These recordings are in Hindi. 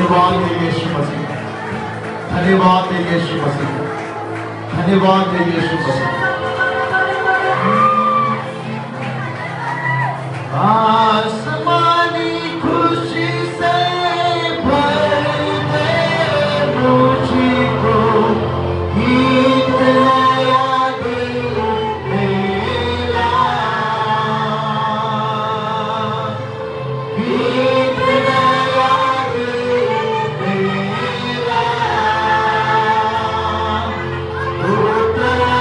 धन्यवाद है यीशु मसीह, धन्यवाद है यीशु मसीह, धन्यवाद है यीशु मसीह। आसमानी खुशी से भर दे मुझको, गीत नया दिल मेरा, गीत नया दिल मेरा, उतरा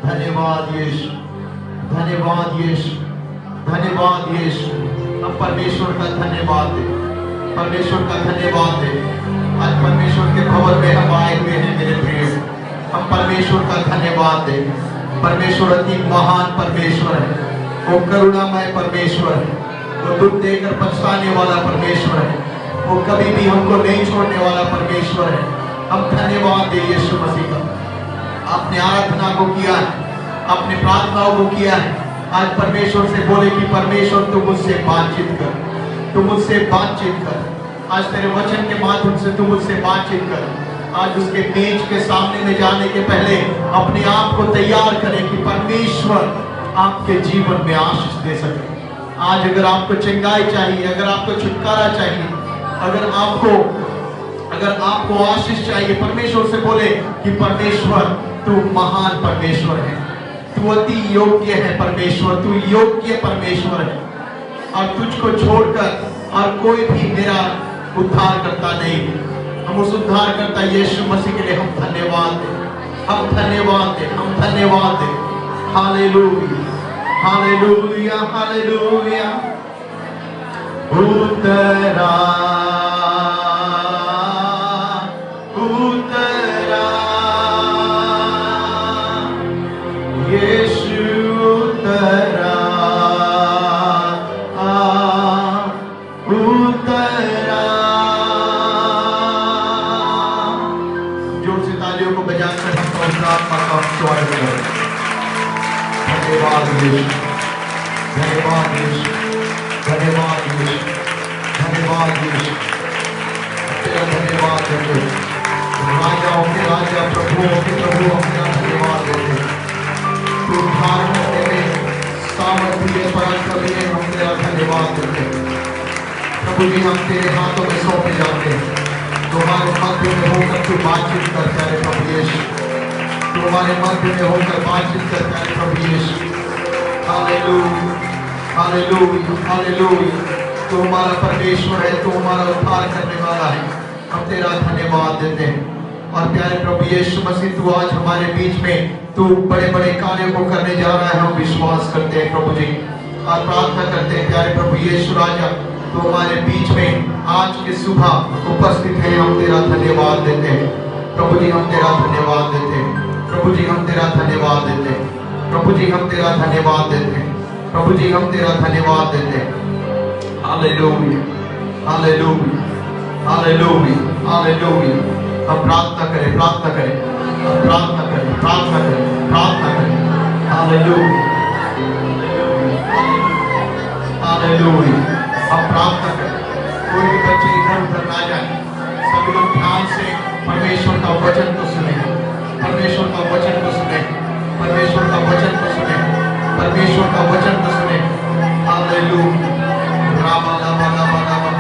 धन्यवाद यीशु, धन्यवाद यीशु, धन्यवाद यीशु। हम परमेश्वर का धन्यवाद दे, परमेश्वर का धन्यवाद दे। आज परमेश्वर के भवन में हम आए हुए हैं मेरे प्रिय, हम परमेश्वर का धन्यवाद दे। परमेश्वर अति महान परमेश्वर है, वो करुणामय परमेश्वर है, वो दुख देकर पछताने वाला परमेश्वर है, वो कभी भी हमको नहीं छोड़ने वाला परमेश्वर है। हम धन्यवाद दे यीशु मसीह का। आपने आराधना को किया है, अपने प्रार्थनाओं को किया है। आज परमेश्वर से बोले कि परमेश्वर तू मुझसे बातचीत कर, तू मुझसे बातचीत कर। आज तेरे वचन के माध्यम से तू मुझसे बातचीत कर। आज उसके मेज के सामने में जाने के पहले अपने आप को तैयार करें कि परमेश्वर आपके जीवन में आशीष दे सके। आज अगर आपको चंगाई चाहिए, अगर आपको छुटकारा चाहिए, अगर आपको आशीष चाहिए, परमेश्वर से बोले कि परमेश्वर तू महान परमेश्वर है, तू अति योग्य है परमेश्वर, तू योग्य परमेश्वर है, और तुझको छोड़कर और कोई भी मेरा उद्धार करता नहीं। हम उस उद्धार करता यीशु मसीह के लिए हम धन्यवाद दें, हम धन्यवाद दें, हम धन्यवाद दें। Hallelujah, hallelujah, hallelujah. उतरा उतरा यीशु उतरा, उतरा। जोर से तालियों को बजाकर हम पवित्र आत्मा का स्वागत करें। धन्यवाद यीशु, धन्यवाद यीशु, धन्यवाद यीशु, धन्यवाद यीशु। तेरा धन्यवाद देते, राजाओं के राजा, प्रभुओं के प्रभु, हम तेरा धन्यवाद देते। तू उद्धार करने में सामर्थ्य पराक्रमी है, हम तेरा धन्यवाद देते। प्रभु जी हम तेरे हाथों में सौंपे जाते हैं। तुम्हारे मध्य में होकर तू बातचीत करता है प्रभु यीशु, तुम्हारे मध्य में होकर बातचीत करता है प्रभु यीशु। Hallelujah, hallelujah, hallelujah. तू हमारा परमेश्वर है, तू हमारा उद्धार करने वाला है। हम तेरा धन्यवाद देते हैं। और प्यारे प्रभु यीशु मसीह, तू आज हमारे बीच में तू बड़े बड़े कार्यों को करने जा रहा है, हम विश्वास करते हैं प्रभु जी और प्रार्थना करते हैं। प्यारे प्रभु यीशु राजा, तो हमारे बीच में आज की सुबह उपस्थित है, हम तेरा धन्यवाद देते हैं प्रभु जी, हम तेरा धन्यवाद देते हैं प्रभु जी, हम तेरा धन्यवाद देते हैं प्रभु जी, हम तेरा धन्यवाद देते हैं प्रभु जी, हम तेरा धन्यवाद देते हैं। Hallelujah, hallelujah, hallelujah, hallelujah. हम प्रार्थना करें, प्रार्थना करें, प्रार्थना करें, प्रार्थना करें, प्रार्थना करें। Hallelujah, hallelujah. हम प्रार्थना करें, कोई भी बच्चे इधर उधर ना जाए, सभी लोग ध्यान से परमेश्वर का वचन को सुने, परमेश्वर का वचन को सुने, परमेश्वर का वचन को सुने, परमेश्वर का वचन को सुने। हालेलुया, रामा लामा लामा लामा,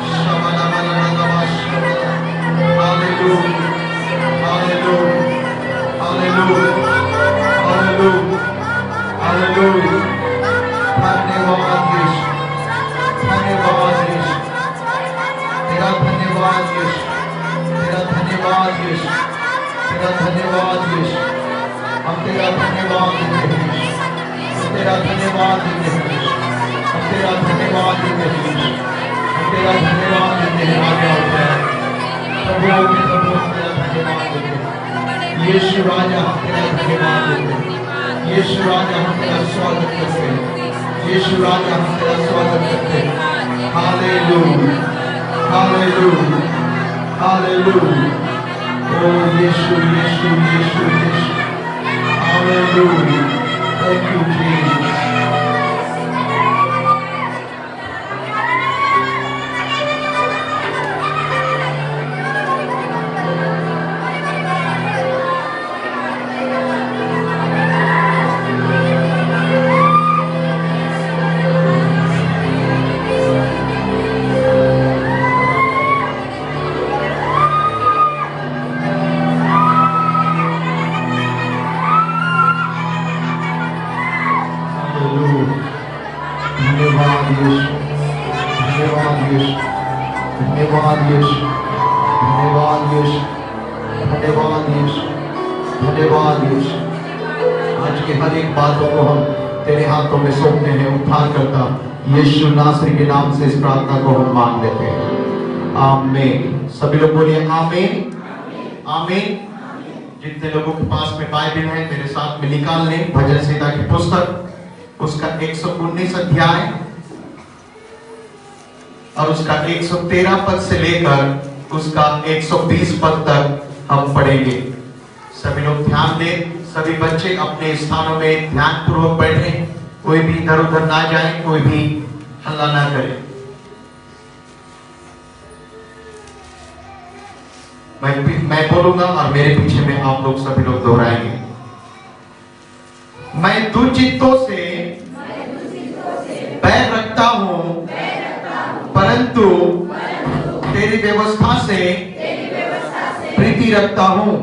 शमा लामा लामा लामा, hallelujah, hallelujah, hallelujah, hallelujah, hallelujah. धन्यवाद यीशु, धन्यवाद यीशु, तेरा धन्यवाद यीशु, तेरा धन्यवाद यीशु, तेरा धन्यवाद यीशु। हम तेरा धन्यवाद देते हैं, हम तेरा धन्यवाद देते हैं, हम तेरा धन्यवाद देते हैं, हम तेरा धन्यवाद देते हैं। राजा प्रभु, प्रभु हम तेरा धन्यवाद देते हैं। यीशु राजा हम तेरा धन्यवाद देते हैं। यीशु राजा हम तेरा स्वागत करते हैं। यीशु राजा हम तेरा स्वागत करते हैं। Hallelujah, hallelujah, hallelujah. ओ यीशु, यीशु, यीशु, यीशु। हालेलुया। Thank you Jesus. यीशु नासरी के नाम से इस प्रार्थना को हम मांग लेते हैं। आमीन। सभी लोग बोलिए आमीन, आमीन। जितने लोगों के पास में बाइबल है मेरे साथ में निकाल लें भजन संहिता की पुस्तक, उसका 119 अध्याय और उसका 113 पद से लेकर उसका 120 पद तक हम पढ़ेंगे। सभी लोग ध्यान दें, सभी बच्चे अपने स्थानों में ध्यान पूर्वक बैठे, कोई भी इधर उधर ना जाए, कोई भी हल्ला ना करे। मैं बोलूंगा और मेरे पीछे में आप लोग सभी लोग दोहराएंगे। मैं दुचित्तों से बैर रखता हूं, परंतु तेरी व्यवस्था से प्रीति रखता हूं।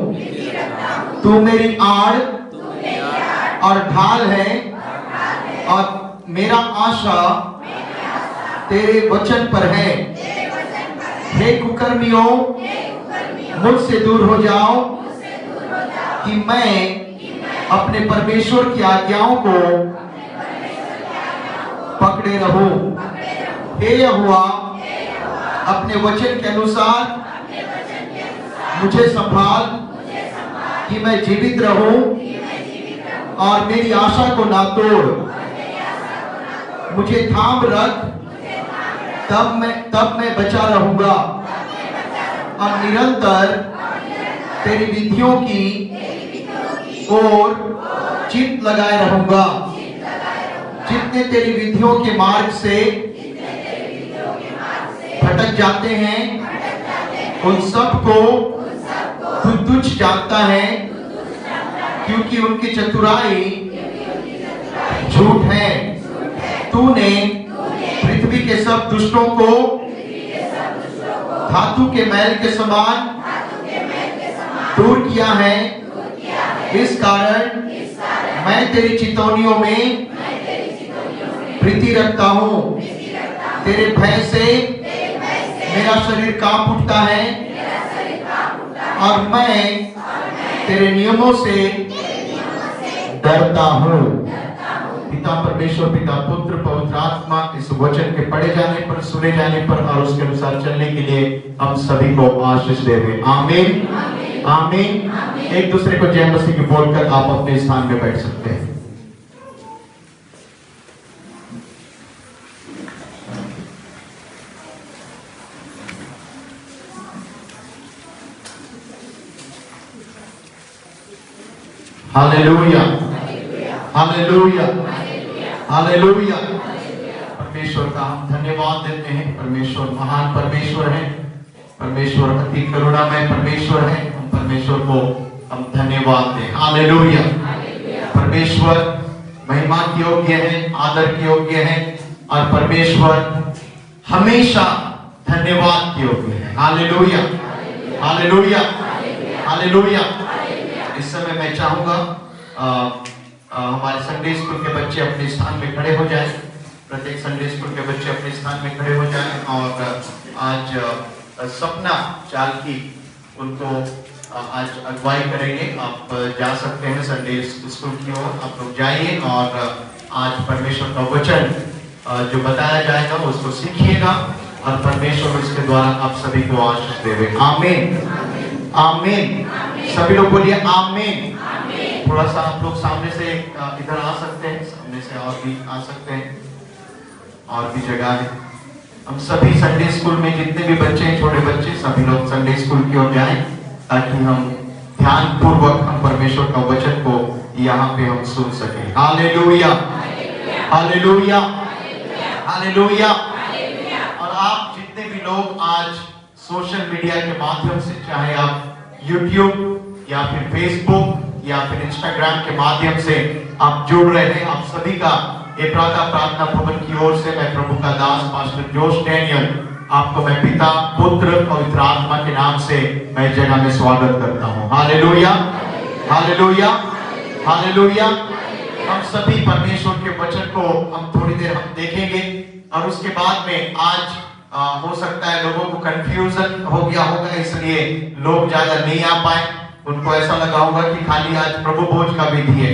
तू मेरी आड़ और ढाल है और मेरा आशा तेरे वचन पर है। हे कुकर्मियों, मुझसे दूर हो जाओ कि मैं अपने परमेश्वर की आज्ञाओं को पकड़े रहूं। हे यहोवा, अपने वचन के अनुसार मुझे संभाल कि मैं जीवित रहूं और मेरी आशा को ना तोड़। मुझे थाम रख, तब मैं बचा रहूंगा और निरंतर तेरी विधियों की ओर चित्त लगाए रहूंगा। जितने तेरी विधियों के मार्ग से भटक जाते हैं, उन सबको तू तुच्छ जानता है, क्योंकि उनकी चतुराई झूठ है। तूने पृथ्वी के सब दुष्टों को धातु के मैल के समान दूर किया है। इस कारण मैं तेरी चितौनियों में प्रीति रखता हूँ। तेरे भय से मेरा शरीर कांप उठता है और मैं तेरे नियमों से डरता हूँ। पिता परमेश्वर, पिता पुत्र, पवित्र आत्मा इस वचन के पढ़े जाने पर, सुने जाने पर और उसके अनुसार चलने के लिए हम सभी को आशीष देवे। आमीन, आमीन। एक दूसरे को जय मसीह की बोलकर आप अपने स्थान में बैठ सकते हैं। Hallelujah, hallelujah, hallelujah. परमेश्वर का हम धन्यवाद देते हैं। परमेश्वर महान परमेश्वर है, परमेश्वर अति करुणामय परमेश्वर है। हम परमेश्वर को हम धन्यवाद दें। हालेलुया। परमेश्वर महिमा की योग्य है, आदर की योग्य है और परमेश्वर हमेशा धन्यवाद की योग्य है। Hallelujah, hallelujah, hallelujah. इस समय मैं चाहूंगा हमारे संडे स्कूल के बच्चे अपने स्थान में खड़े हो जाएं। प्रत्येक संडे स्कूल के बच्चे अपने स्थान में खड़े हो जाएं और आज सपना चालकी उनको आज अगुवाई करेंगे। आप जा सकते हैं संडे स्कूल की ओर, आप लोग जाइए और आज परमेश्वर का वचन जो बताया जाएगा उसको सीखिएगा और परमेश्वर उसके द्वारा आप सभी को आशीष देवे। आमीन, आमीन। सभी लोग बोलिए आमीन। थोड़ा सा आप लोग सामने से इधर आ सकते हैं, सामने से और भी आ सकते हैं, और भी जगह है। हम सभी संडे स्कूल में जितने भी बच्चे हैं, छोटे बच्चे, सभी लोग संडे स्कूल की ओर जाएं ताकि हम ध्यान पूर्वक हम परमेश्वर का वचन को यहाँ पे हम सुन सकें। Hallelujah, hallelujah, hallelujah. और आप जितने भी लोग आज सोशल मीडिया के माध्यम से, चाहे आप YouTube या फिर फेसबुक या फिर इंस्टाग्राम के माध्यम से आप जुड़ रहे हैं, आप सभी का ये प्रार्थना भवन की ओर से मैं प्रभु का दास पास्टर जोश डैनियल आपको मैं पिता, पुत्र, पवित्र आत्मा के नाम से मैं इस जगह में स्वागत करता हूँ। Hallelujah, hallelujah, hallelujah. हम सभी परमेश्वर के वचन को हम थोड़ी देर हम देखेंगे और उसके बाद में आज हो सकता है लोगों को कंफ्यूजन हो गया होगा, इसलिए लोग ज्यादा नहीं आ पाए। उनको ऐसा लगा होगा कि खाली आज प्रभु भोज का विधि है।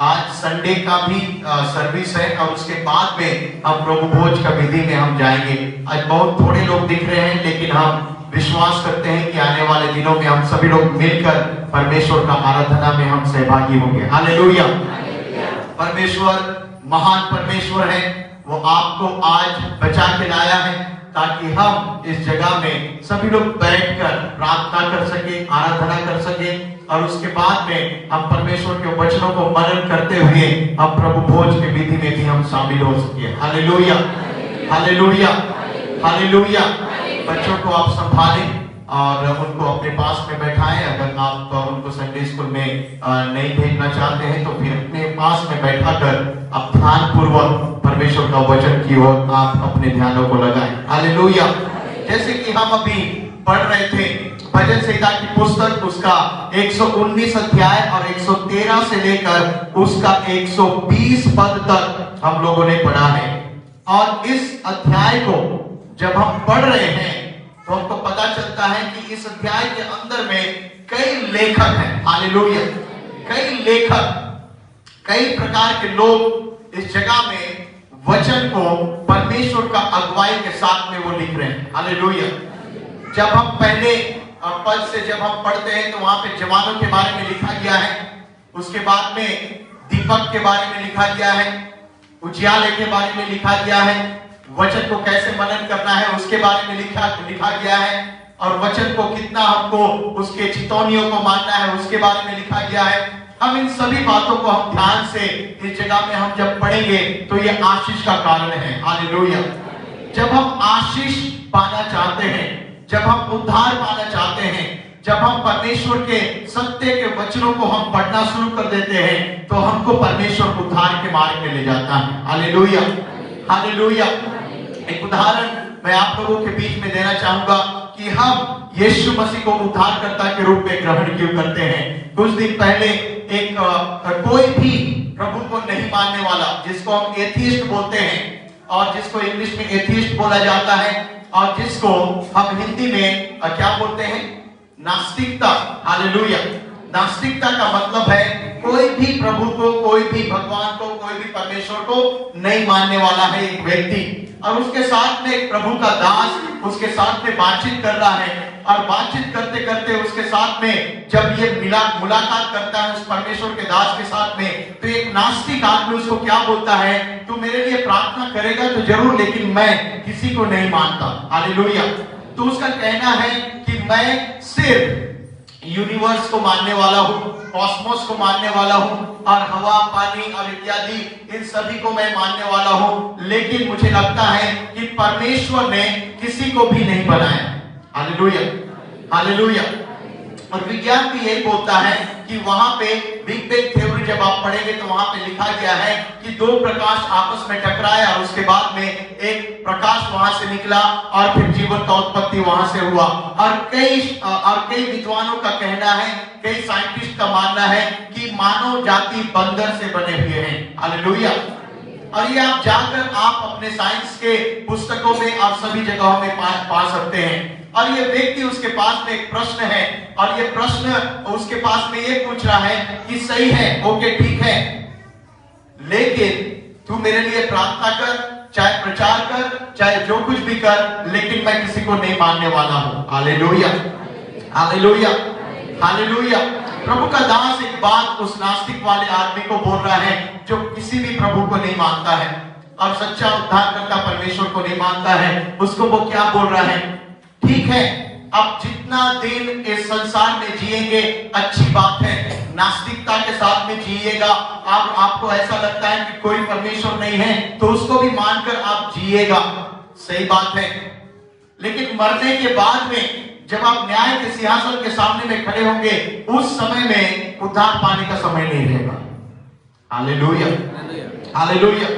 आज संडे का भी सर्विस है और उसके बाद में हम प्रभु भोज का विधि में हम जाएंगे। आज बहुत थोड़े लोग दिख रहे हैं, लेकिन हम विश्वास करते हैं कि आने वाले दिनों में हम सभी लोग मिलकर परमेश्वर का आराधना में हम सहभागी होंगे। हालेलुया। परमेश्वर महान परमेश्वर है, वो आपको आज बचा के लाया है ताकि हम इस जगह में सभी लोग बैठकर प्रार्थना कर सके, आराधना कर सके और उसके बाद में हम परमेश्वर के वचनों को मनन करते हुए हम प्रभु भोज के विधि में भी हम शामिल हो सके। Hallelujah, hallelujah, hallelujah. बच्चों को आप संभालें और उनको अपने पास में बैठाएं। अगर आप उनको संडे स्कूल में नहीं भेजना चाहते हैं तो फिर अपने पास में बैठाकर आप ध्यान पूर्वक परमेश्वर का वचन की ओर आप अपने ध्यानों को लगाएं। हालेलुया। जैसे कि हम अभी पढ़ रहे थे भजन संहिता की पुस्तक, उसका 119 अध्याय और 113 से लेकर उसका 120 पद तक हम लोगों ने पढ़ा है। और इस अध्याय को जब हम पढ़ रहे हैं तो हमको पता चलता है कि इस अध्याय के अंदर में कई लेखक हैं। हालेलुया। कई लेखक, कई प्रकार के लोग इस जगह में वचन को परमेश्वर का अगुवाई के साथ में वो लिख रहे हैं। हालेलुया। जब हम पहले पद से जब हम पढ़ते हैं तो वहां पे जवानों के बारे में लिखा गया है, उसके बाद में दीपक के बारे में लिखा गया है, उजियाले के बारे में लिखा गया है, वचन को कैसे मनन करना है उसके बारे में लिखा गया है, और वचन को कितना हमको उसके चितौनियों को मानना है उसके बारे में लिखा गया है। हम इन सभी बातों को हम ध्यान से इस जगह में हम जब पढ़ेंगे तो ये आशीष का कारण है। हालेलुया। जब हम आशीष पाना चाहते हैं, जब हम उद्धार पाना चाहते हैं, जब हम परमेश्वर के सत्य के वचनों को हम पढ़ना शुरू कर देते हैं तो हमको परमेश्वर उद्धार के मार्ग में ले जाता है। Hallelujah, hallelujah. एक उदाहरण मैं आप लोगों के बीच में देना चाहूंगा कि हम यीशु मसीह को उद्धारकर्ता के रूप में ग्रहण क्यों करते हैं। कुछ दिन पहले एक कोई भी प्रभु को नहीं मानने वाला, जिसको हम एथियस्ट बोलते हैं और जिसको इंग्लिश में एथियस्ट बोला जाता है और जिसको हम हिंदी में क्या बोलते हैं, नास्तिकता। हालेलुया। नास्तिकता का मतलब है कोई भी प्रभु को, कोई भी भगवान को, कोई भी परमेश्वर को नहीं मानने वाला है एक व्यक्ति, और उसके साथ में एक प्रभु का दास उसके साथ में बातचीत कर रहा है, और बातचीत करते करते उसके साथ में जब ये मुलाकात करता है उस परमेश्वर के दास के साथ में, तो एक नास्तिक आदमी उसको क्या बोलता है, तू मेरे लिए प्रार्थना करेगा तो जरूर, लेकिन मैं किसी को नहीं मानता। हालेलुया। तो उसका कहना है कि मैं सिर्फ यूनिवर्स को मानने वाला हूँ, कॉस्मोस को मानने वाला हूँ, और हवा, पानी और इत्यादि इन सभी को मैं मानने वाला हूँ, लेकिन मुझे लगता है कि परमेश्वर ने किसी को भी नहीं बनाया। Hallelujah, hallelujah. और विज्ञान भी यही बोलता है कि वहां पे बिग बैंग थ्योरी जब आप पढ़ेंगे तो वहां पे लिखा गया है कि दो प्रकाश आपस में टकराया और उसके बाद में एक प्रकाश वहां से निकला और फिर जीवन का उत्पत्ति वहां से हुआ। और कई विद्वानों का कहना है, कई साइंटिस्ट का मानना है कि मानव जाति बंदर से बने हुए हैं। हालेलुया। और ये आप जाकर आप अपने साइंस के पुस्तकों में और सभी जगहों में पा सकते हैं। और ये व्यक्ति, उसके पास में एक प्रश्न है, और ये प्रश्न उसके पास में ये पूछ रहा है कि सही है, ओके ठीक है, लेकिन तू मेरे लिए प्रार्थना कर, चाहे प्रचार कर, चाहे जो कुछ भी कर, लेकिन मैं किसी को नहीं मानने वाला हूं। Hallelujah, hallelujah, hallelujah. प्रभु का दास एक बात उस नास्तिक वाले आदमी को बोल रहा है जो किसी भी प्रभु को नहीं मानता है और सच्चा उद्धारकर्ता परमेश्वर को नहीं मानता है। उसको वो क्या बोल रहा है, ठीक है, अब जितना दिन इस संसार में जिएंगे अच्छी बात है, नास्तिकता के साथ में जिएगा। अब आपको ऐसा लगता है कि कोई परमेश्वर नहीं है तो उसको भी मानकर आप जिएगा, सही बात है, लेकिन मरने के बाद में जब आप न्याय के सिंहासन के सामने में खड़े होंगे, उस समय में उद्धार पाने का समय नहीं रहेगा। Hallelujah, hallelujah.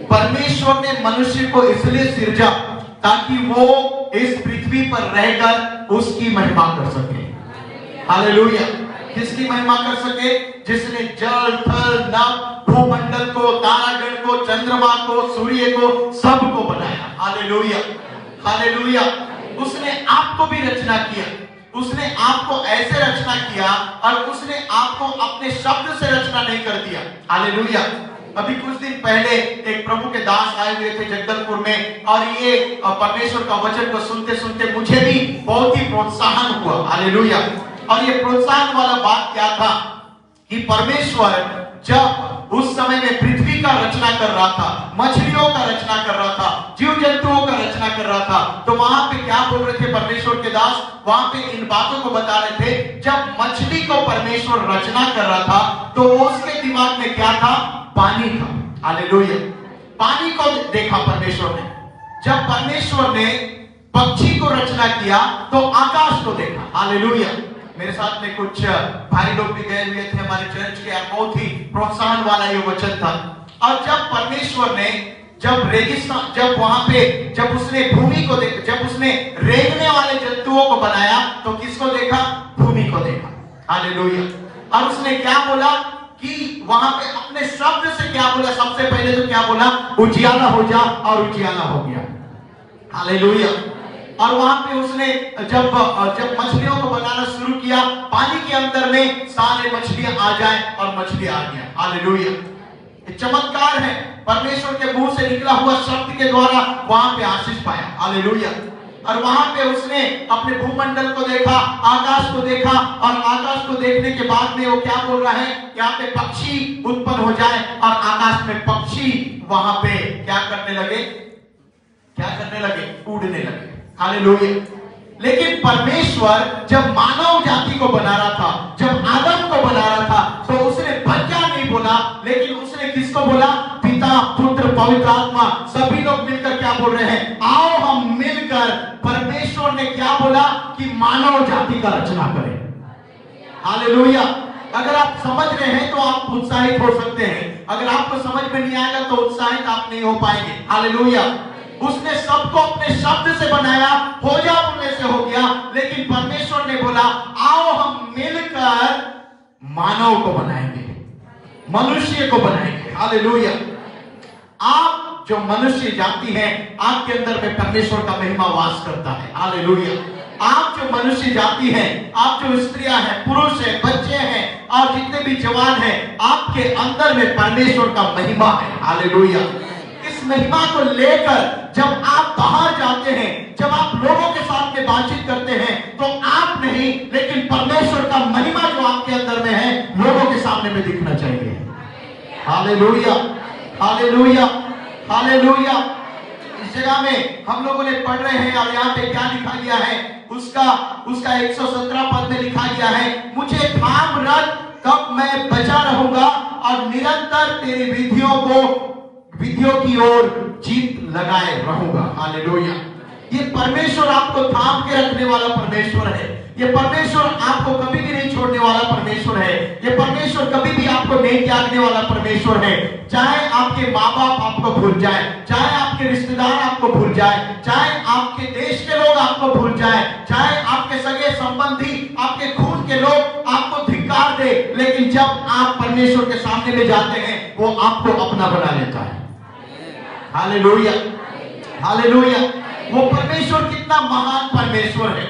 परमेश्वर ने मनुष्य को इसलिए सृजा ताकि वो इस पृथ्वी पर रहकर उसकी महिमा कर सके। हालेलुया। किसकी महिमा कर सके? जिसने जल, थल, नभ, भूमंडल को, तारागण को, चंद्रमा को, सूर्य को, सबको बनाया। Hallelujah, hallelujah. उसने आपको भी रचना किया, उसने आपको ऐसे रचना किया और उसने आपको अपने शब्द से रचना नहीं कर दिया। हालेलुया। अभी कुछ दिन पहले एक प्रभु के दास आए हुए थे जगदलपुर में, और ये परमेश्वर का वचन को सुनते सुनते मुझे भी बहुत ही प्रोत्साहन हुआ। हालेलुया। और ये प्रोत्साहन वाला बात क्या था कि परमेश्वर जब उस समय में पृथ्वी का रचना कर रहा था, मछलियों का रचना कर रहा था, जीव जंतुओं का रचना कर रहा था, तो वहां पे क्या बोल रहे थे परमेश्वर के दास? वहां पे इन बातों को बता रहे थे, जब मछली को परमेश्वर रचना कर रहा था तो उसके दिमाग में क्या था? पानी था। हालेलुया। पानी को देखा परमेश्वर ने। जब परमेश्वर ने पक्षी को रचना किया तो आकाश को देखा। हालेलुया। मेरे साथ में कुछ भाई लोग भी गए हुए थे हमारे चर्च के, बहुत ही प्रोत्साहन वाला ये वचन था। और जब परमेश्वर ने जब रेगिस्तान, जब वहां पे जब उसने भूमि को देखा, जब उसने रेंगने वाले जंतुओं को बनाया तो किसको देखा? भूमि को देखा। हालेलुया। और उसने क्या बोला कि वहां पे अपने शब्द से क्या बोला? सबसे पहले तो क्या बोला? उजियाला हो जा, और उजियाला हो गया। हालेलुया। और वहां पे उसने जब मछलियों को बनाना शुरू किया, पानी के अंदर में सारे मछलियां आ जाए और मछली आ गया। हालेलुया। ये चमत्कार है, परमेश्वर के मुंह से निकला हुआ शब्द के द्वारा वहां पे आशीष पाया। हालेलुया। और वहां पे उसने अपने भूमंडल को देखा, आकाश को देखा, और आकाश को देखने के बाद में वो क्या बोल रहा है? यहाँ पे पक्षी उत्पन्न हो जाए, और आकाश में पक्षी वहां पे क्या करने लगे? क्या करने लगे? उड़ने लगे। हालेलुया। लेकिन परमेश्वर जब मानव जाति को बना रहा था, जब आदम को बना रहा था, तो उसने बच्चा नहीं बोला, लेकिन उसने किसको बोला? पिता, पुत्र, पवित्र आत्मा, सभी लोग मिलकर क्या बोल रहे हैं? आओ हम मिलकर, परमेश्वर ने क्या बोला कि मानव जाति का रचना करें। हालेलुया। अगर आप समझ रहे हैं तो आप उत्साहित हो सकते हैं, अगर आपको समझ में नहीं आएगा तो उत्साहित आप नहीं हो पाएंगे। हालेलुया। उसने सबको अपने शब्द से बनाया, हो जा बोलने से हो गया। लेकिन परमेश्वर ने बोला आओ हम मिलकर मानव को बनाएंगे, मनुष्य को बनाएंगे। हालेलुया। आप जो मनुष्य जाति है, आपके अंदर में परमेश्वर का महिमा वास करता है। हालेलुया। आप जो मनुष्य जाति है, आप जो स्त्रियां हैं, पुरुष हैं, बच्चे हैं और जितने भी जवान हैं, आपके अंदर में परमेश्वर का महिमा है। हालेलुया। इस महिमा को लेकर जब आप बाहर जाते हैं, जब आप लोगों के साथ में बातचीत करते हैं, तो आप नहीं लेकिन परमेश्वर का महिमा जो आपके अंदर में है लोगों के सामने में दिखना चाहिए। Hallelujah, hallelujah, hallelujah. इस जगह में हम लोगों ने पढ़ रहे हैं और यहाँ पे क्या लिखा गया है, उसका 117 पद में लिखा गया है, मुझे थाम रख तब मैं बचा रहूंगा और निरंतर तेरी विधियों की ओर जीत लगाए रहूंगा। हालेलुया। ये परमेश्वर आपको थाम के रखने वाला परमेश्वर है। ये परमेश्वर आपको कभी भी नहीं छोड़ने वाला परमेश्वर है। ये परमेश्वर कभी भी आपको नहीं त्यागने वाला परमेश्वर है। चाहे आपके माँ बाप आपको भूल जाए, चाहे आपके रिश्तेदार आपको भूल जाए, चाहे आपके देश के लोग आपको भूल जाए, चाहे आपके सगे संबंधी, आपके खून के लोग आपको धिक्कार दे, लेकिन जब आप परमेश्वर के सामने में जाते हैं वो आपको अपना बना लेता है। Hallelujah, hallelujah. वो परमेश्वर कितना महान परमेश्वर है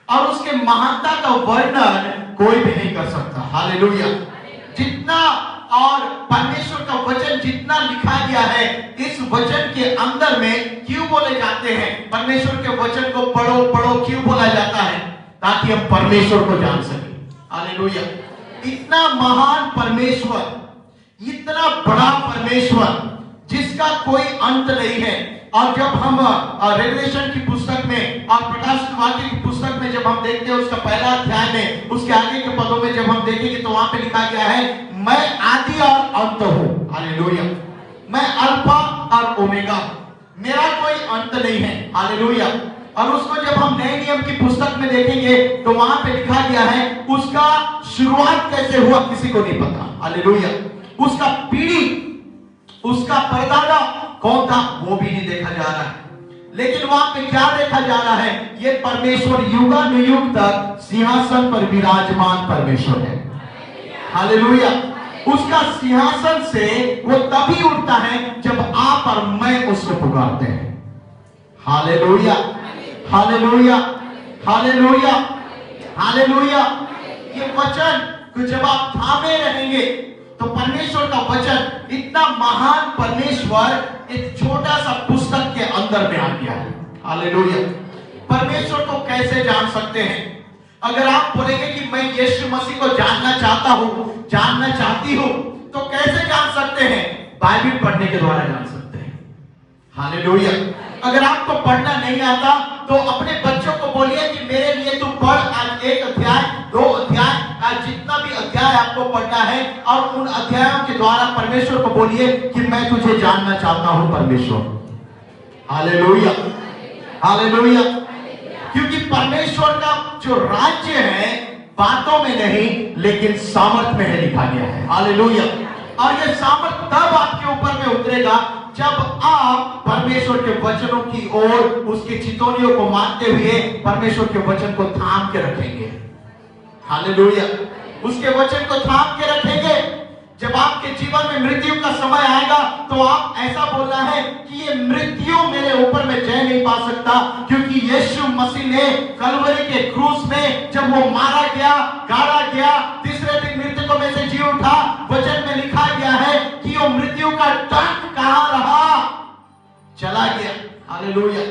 और उसके महानता का वर्णन कोई भी नहीं कर सकता। हालेलुया। जितना और परमेश्वर का वचन जितना लिखा गया है, इस वचन के अंदर में क्यों बोले जाते हैं, परमेश्वर के वचन को पढ़ो पढ़ो क्यों बोला जाता है, ताकि हम परमेश्वर को जान सके। हालेलुया। इतना महान परमेश्वर, इतना बड़ा परमेश्वर जिसका कोई अंत नहीं है। और जब हम रेवलेशन की पुस्तक में और प्रकाशित वाक्य की पुस्तक में जब हम देखते हैं उसका पहला अध्याय में, उसके आगे के पदों में जब हम देखेंगे तो वहां पे लिखा गया है, मैं आदि और अंत हूं। हालेलुया। मैं अल्फा और ओमेगा, मेरा कोई अंत नहीं है। हालेलुया। और उसको जब हम नए नियम की पुस्तक में देखेंगे तो वहां पे लिखा गया है उसका शुरुआत कैसे हुआ किसी को नहीं पता। हालेलुया। उसका पीढ़ी, उसका परदादा कौन था वो भी नहीं देखा जा रहा है। लेकिन वहां पे क्या देखा जा रहा है, ये परमेश्वर युगानुयुग तक सिंहासन पर विराजमान परमेश्वर है। हालेलुया। उसका सिंहासन से वो तभी उठता है जब आप और मैं उसको पुकारते हैं। Hallelujah, hallelujah, hallelujah, hallelujah. ये वचन को जब आप थामे रहेंगे तो परमेश्वर का वचन, इतना महान परमेश्वर एक छोटा सा पुस्तक के अंदर में आ गया है। हालेलुया। परमेश्वर को कैसे जान सकते हैं? अगर आप बोलेंगे कि मैं यीशु मसीह को जानना चाहता हूं, जानना चाहती हूं, तो कैसे जान सकते हैं? बाइबल पढ़ने के द्वारा जान सकते हैं। हालेलुया। अगर आपको पढ़ना नहीं आता तो अपने बच्चों को बोलिए कि मेरे लिए तू पढ़, आज 1 अध्याय 2 अध्याय, आज जितना भी अध्याय आपको पढ़ना है, और उन अध्यायों के द्वारा परमेश्वर को बोलिए कि मैं तुझे जानना चाहता हूं परमेश्वर। Hallelujah, hallelujah. क्योंकि परमेश्वर का जो राज्य है बातों में नहीं लेकिन सामर्थ में है, लिखा गया है। हालेलुया। और ये सामर्थ तब आपके ऊपर में उतरेगा जब आप परमेश्वर के वचनों की ओर, उसके चितौनियों को मानते हुए परमेश्वर के वचन को थाम के रखेंगे। हालेलुया। उसके वचन को थाम के रखेंगे। जब आपके जीवन में मृत्यु का समय आएगा तो आप ऐसा बोलना है कि ये मृत्यु मेरे ऊपर में जय नहीं पा सकता, क्योंकि यीशु मसीह ने कलवरी के क्रूस में जब वो मारा गया, गाड़ा गया, तीसरे दिन मृतकों में से जी उठा, वचन में लिखा गया है कि वो मृत्यु का डंक कहां रहा, चला गया। हालेलुया।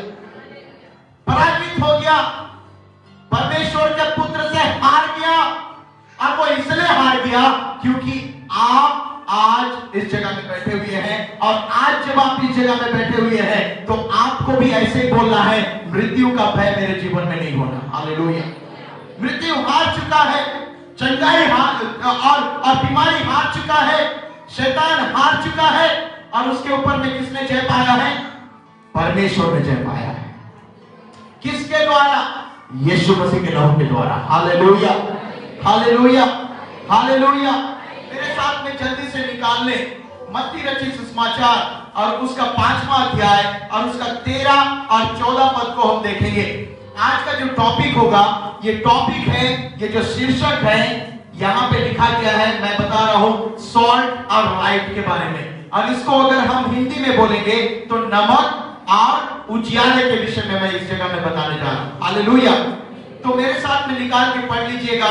पराजित हो गया, परमेश्वर के पुत्र से हार गया। और वो इसलिए हार गया क्योंकि आप आज इस जगह में बैठे हुए हैं, और आज जब आप इस जगह में बैठे हुए हैं तो आपको भी ऐसे ही बोलना है, मृत्यु का भय मेरे जीवन में नहीं होना। हालेलुया। मृत्यु हार चुका है, चंगाई और बीमारी हार चुका है, शैतान हार चुका है, और उसके ऊपर में किसने जय पाया है? परमेश्वर ने जय पाया है। किसके द्वारा? यीशु मसीह के नाम के द्वारा। Hallelujah, hallelujah, hallelujah. मेरे साथ में जल्दी से निकाल ले, मत्ती रचित सुसमाचार और उसका 5वां अध्याय और उसका 13 और 14 पद को हम देखेंगे। आज का जो टॉपिक होगा, ये टॉपिक है, ये जो शीर्षक है यहाँ पे लिखा गया है, मैं बता रहा हूं सॉल्ट और लाइट के बारे में। और इसको अगर हम हिंदी में बोलेंगे तो नमक और उजियारे के विषय में मैं इस जगह में बताने जा रहा हूं। हालेलुया। तो मेरे साथ में निकाल के पढ़ लीजिएगा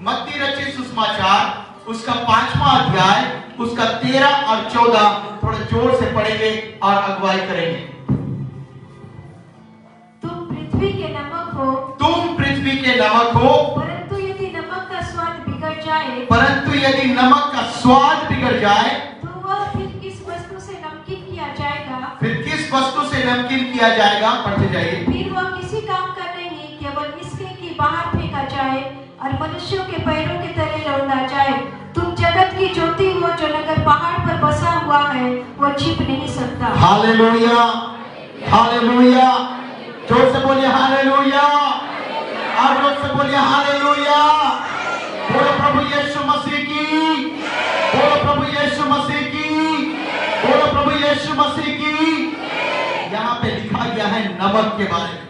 मत्ती रचित सुसमाचार उसका 5वां अध्याय उसका 13 और 14, थोड़ा जोर से पढ़ेंगे और अगुवाई करेंगे। तुम पृथ्वी के नमक हो, तुम पृथ्वी के नमक हो, परंतु यदि नमक का स्वाद बिगड़ जाए, परंतु यदि नमक का स्वाद बिगड़ जाए तो वह फिर किस वस्तु से नमकीन किया जाएगा? फिर किस वस्तु से नमकीन किया जाएगा? पढ़ते जाइए। फिर वह किसी काम का नहीं, केवल इसके कि बाहर फेंका जाए और मनुष्यों के पैरों के तले लौटा जाए। तुम जगत की ज्योति हो, जो नगर पहाड़ पर बसा हुआ है वो छिप नहीं सकता। Hallelujah, hallelujah. जोर से बोलिए हालेलुया, और जोर से बोलिए हालेलुया। बोलो प्रभु यीशु मसीह की, बोलो प्रभु यीशु मसीह की, बोलो प्रभु यीशु मसीह की। यहाँ पे लिखा गया है नमक के बारे में।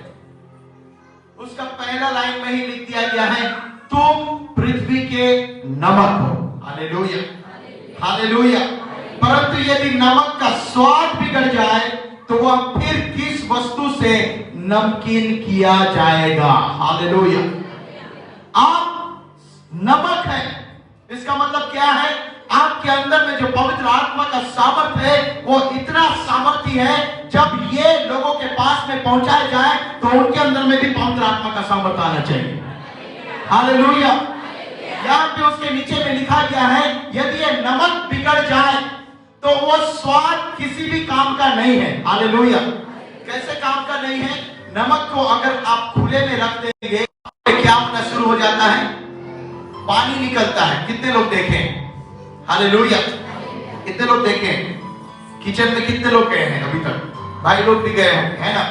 उसका पहला लाइन में ही लिख दिया गया है तुम पृथ्वी के नमक हो। Hallelujah, hallelujah. परंतु यदि नमक का स्वाद बिगड़ जाए तो वह फिर किस वस्तु से नमकीन किया जाएगा? हालेलुया। आप नमक है, इसका मतलब क्या है? आपके अंदर में जो पवित्र आत्मा का सामर्थ्य है वो इतना सामर्थ्य है, जब ये लोगों के पास में पहुंचाया जाए तो उनके अंदर में भी पवित्र आत्मा का सामर्थ्य आना चाहिए। हालेलुया। यहाँ पे उसके नीचे में लिखा गया है यदि ये नमक बिगड़ जाए तो वो स्वाद किसी भी काम का नहीं है। हालेलुया। कैसे काम का नहीं है? नमक को अगर आप खुले में रख देंगे तो क्या होना शुरू हो जाता है? पानी निकलता है। कितने लोग देखें? हालेलुया। कितने लोग देखें? किचन में कितने लोग गए हैं अभी तक? भाई लोग भी गए हैं, है ना?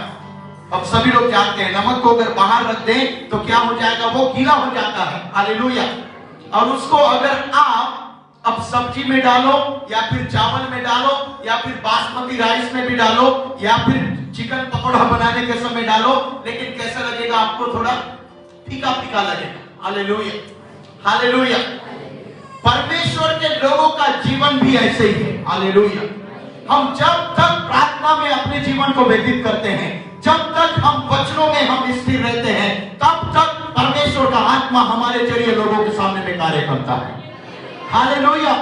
अब सभी लोग जानते हैं नमक को अगर बाहर रख दें तो क्या हो जाएगा? वो गीला हो जाता है। हालेलुया। और उसको अगर आप अब सब्जी में डालो या फिर चावल में डालो या फिर बासमती राइस में भी डालो या फिर चिकन पकौड़ा बनाने के समय डालो, लेकिन कैसा लगेगा आपको? थोड़ा फीका फीका लगेगा। Hallelujah, hallelujah. परमेश्वर के लोगों का जीवन भी ऐसे ही है। हालेलुया। हम जब तक प्रार्थना में अपने जीवन को व्यतीत करते हैं, जब तक हम वचनों में हम स्थिर रहते हैं, तब तक परमेश्वर का आत्मा हमारे जरिए लोगों के सामने में कार्य करता है। हालेलुया।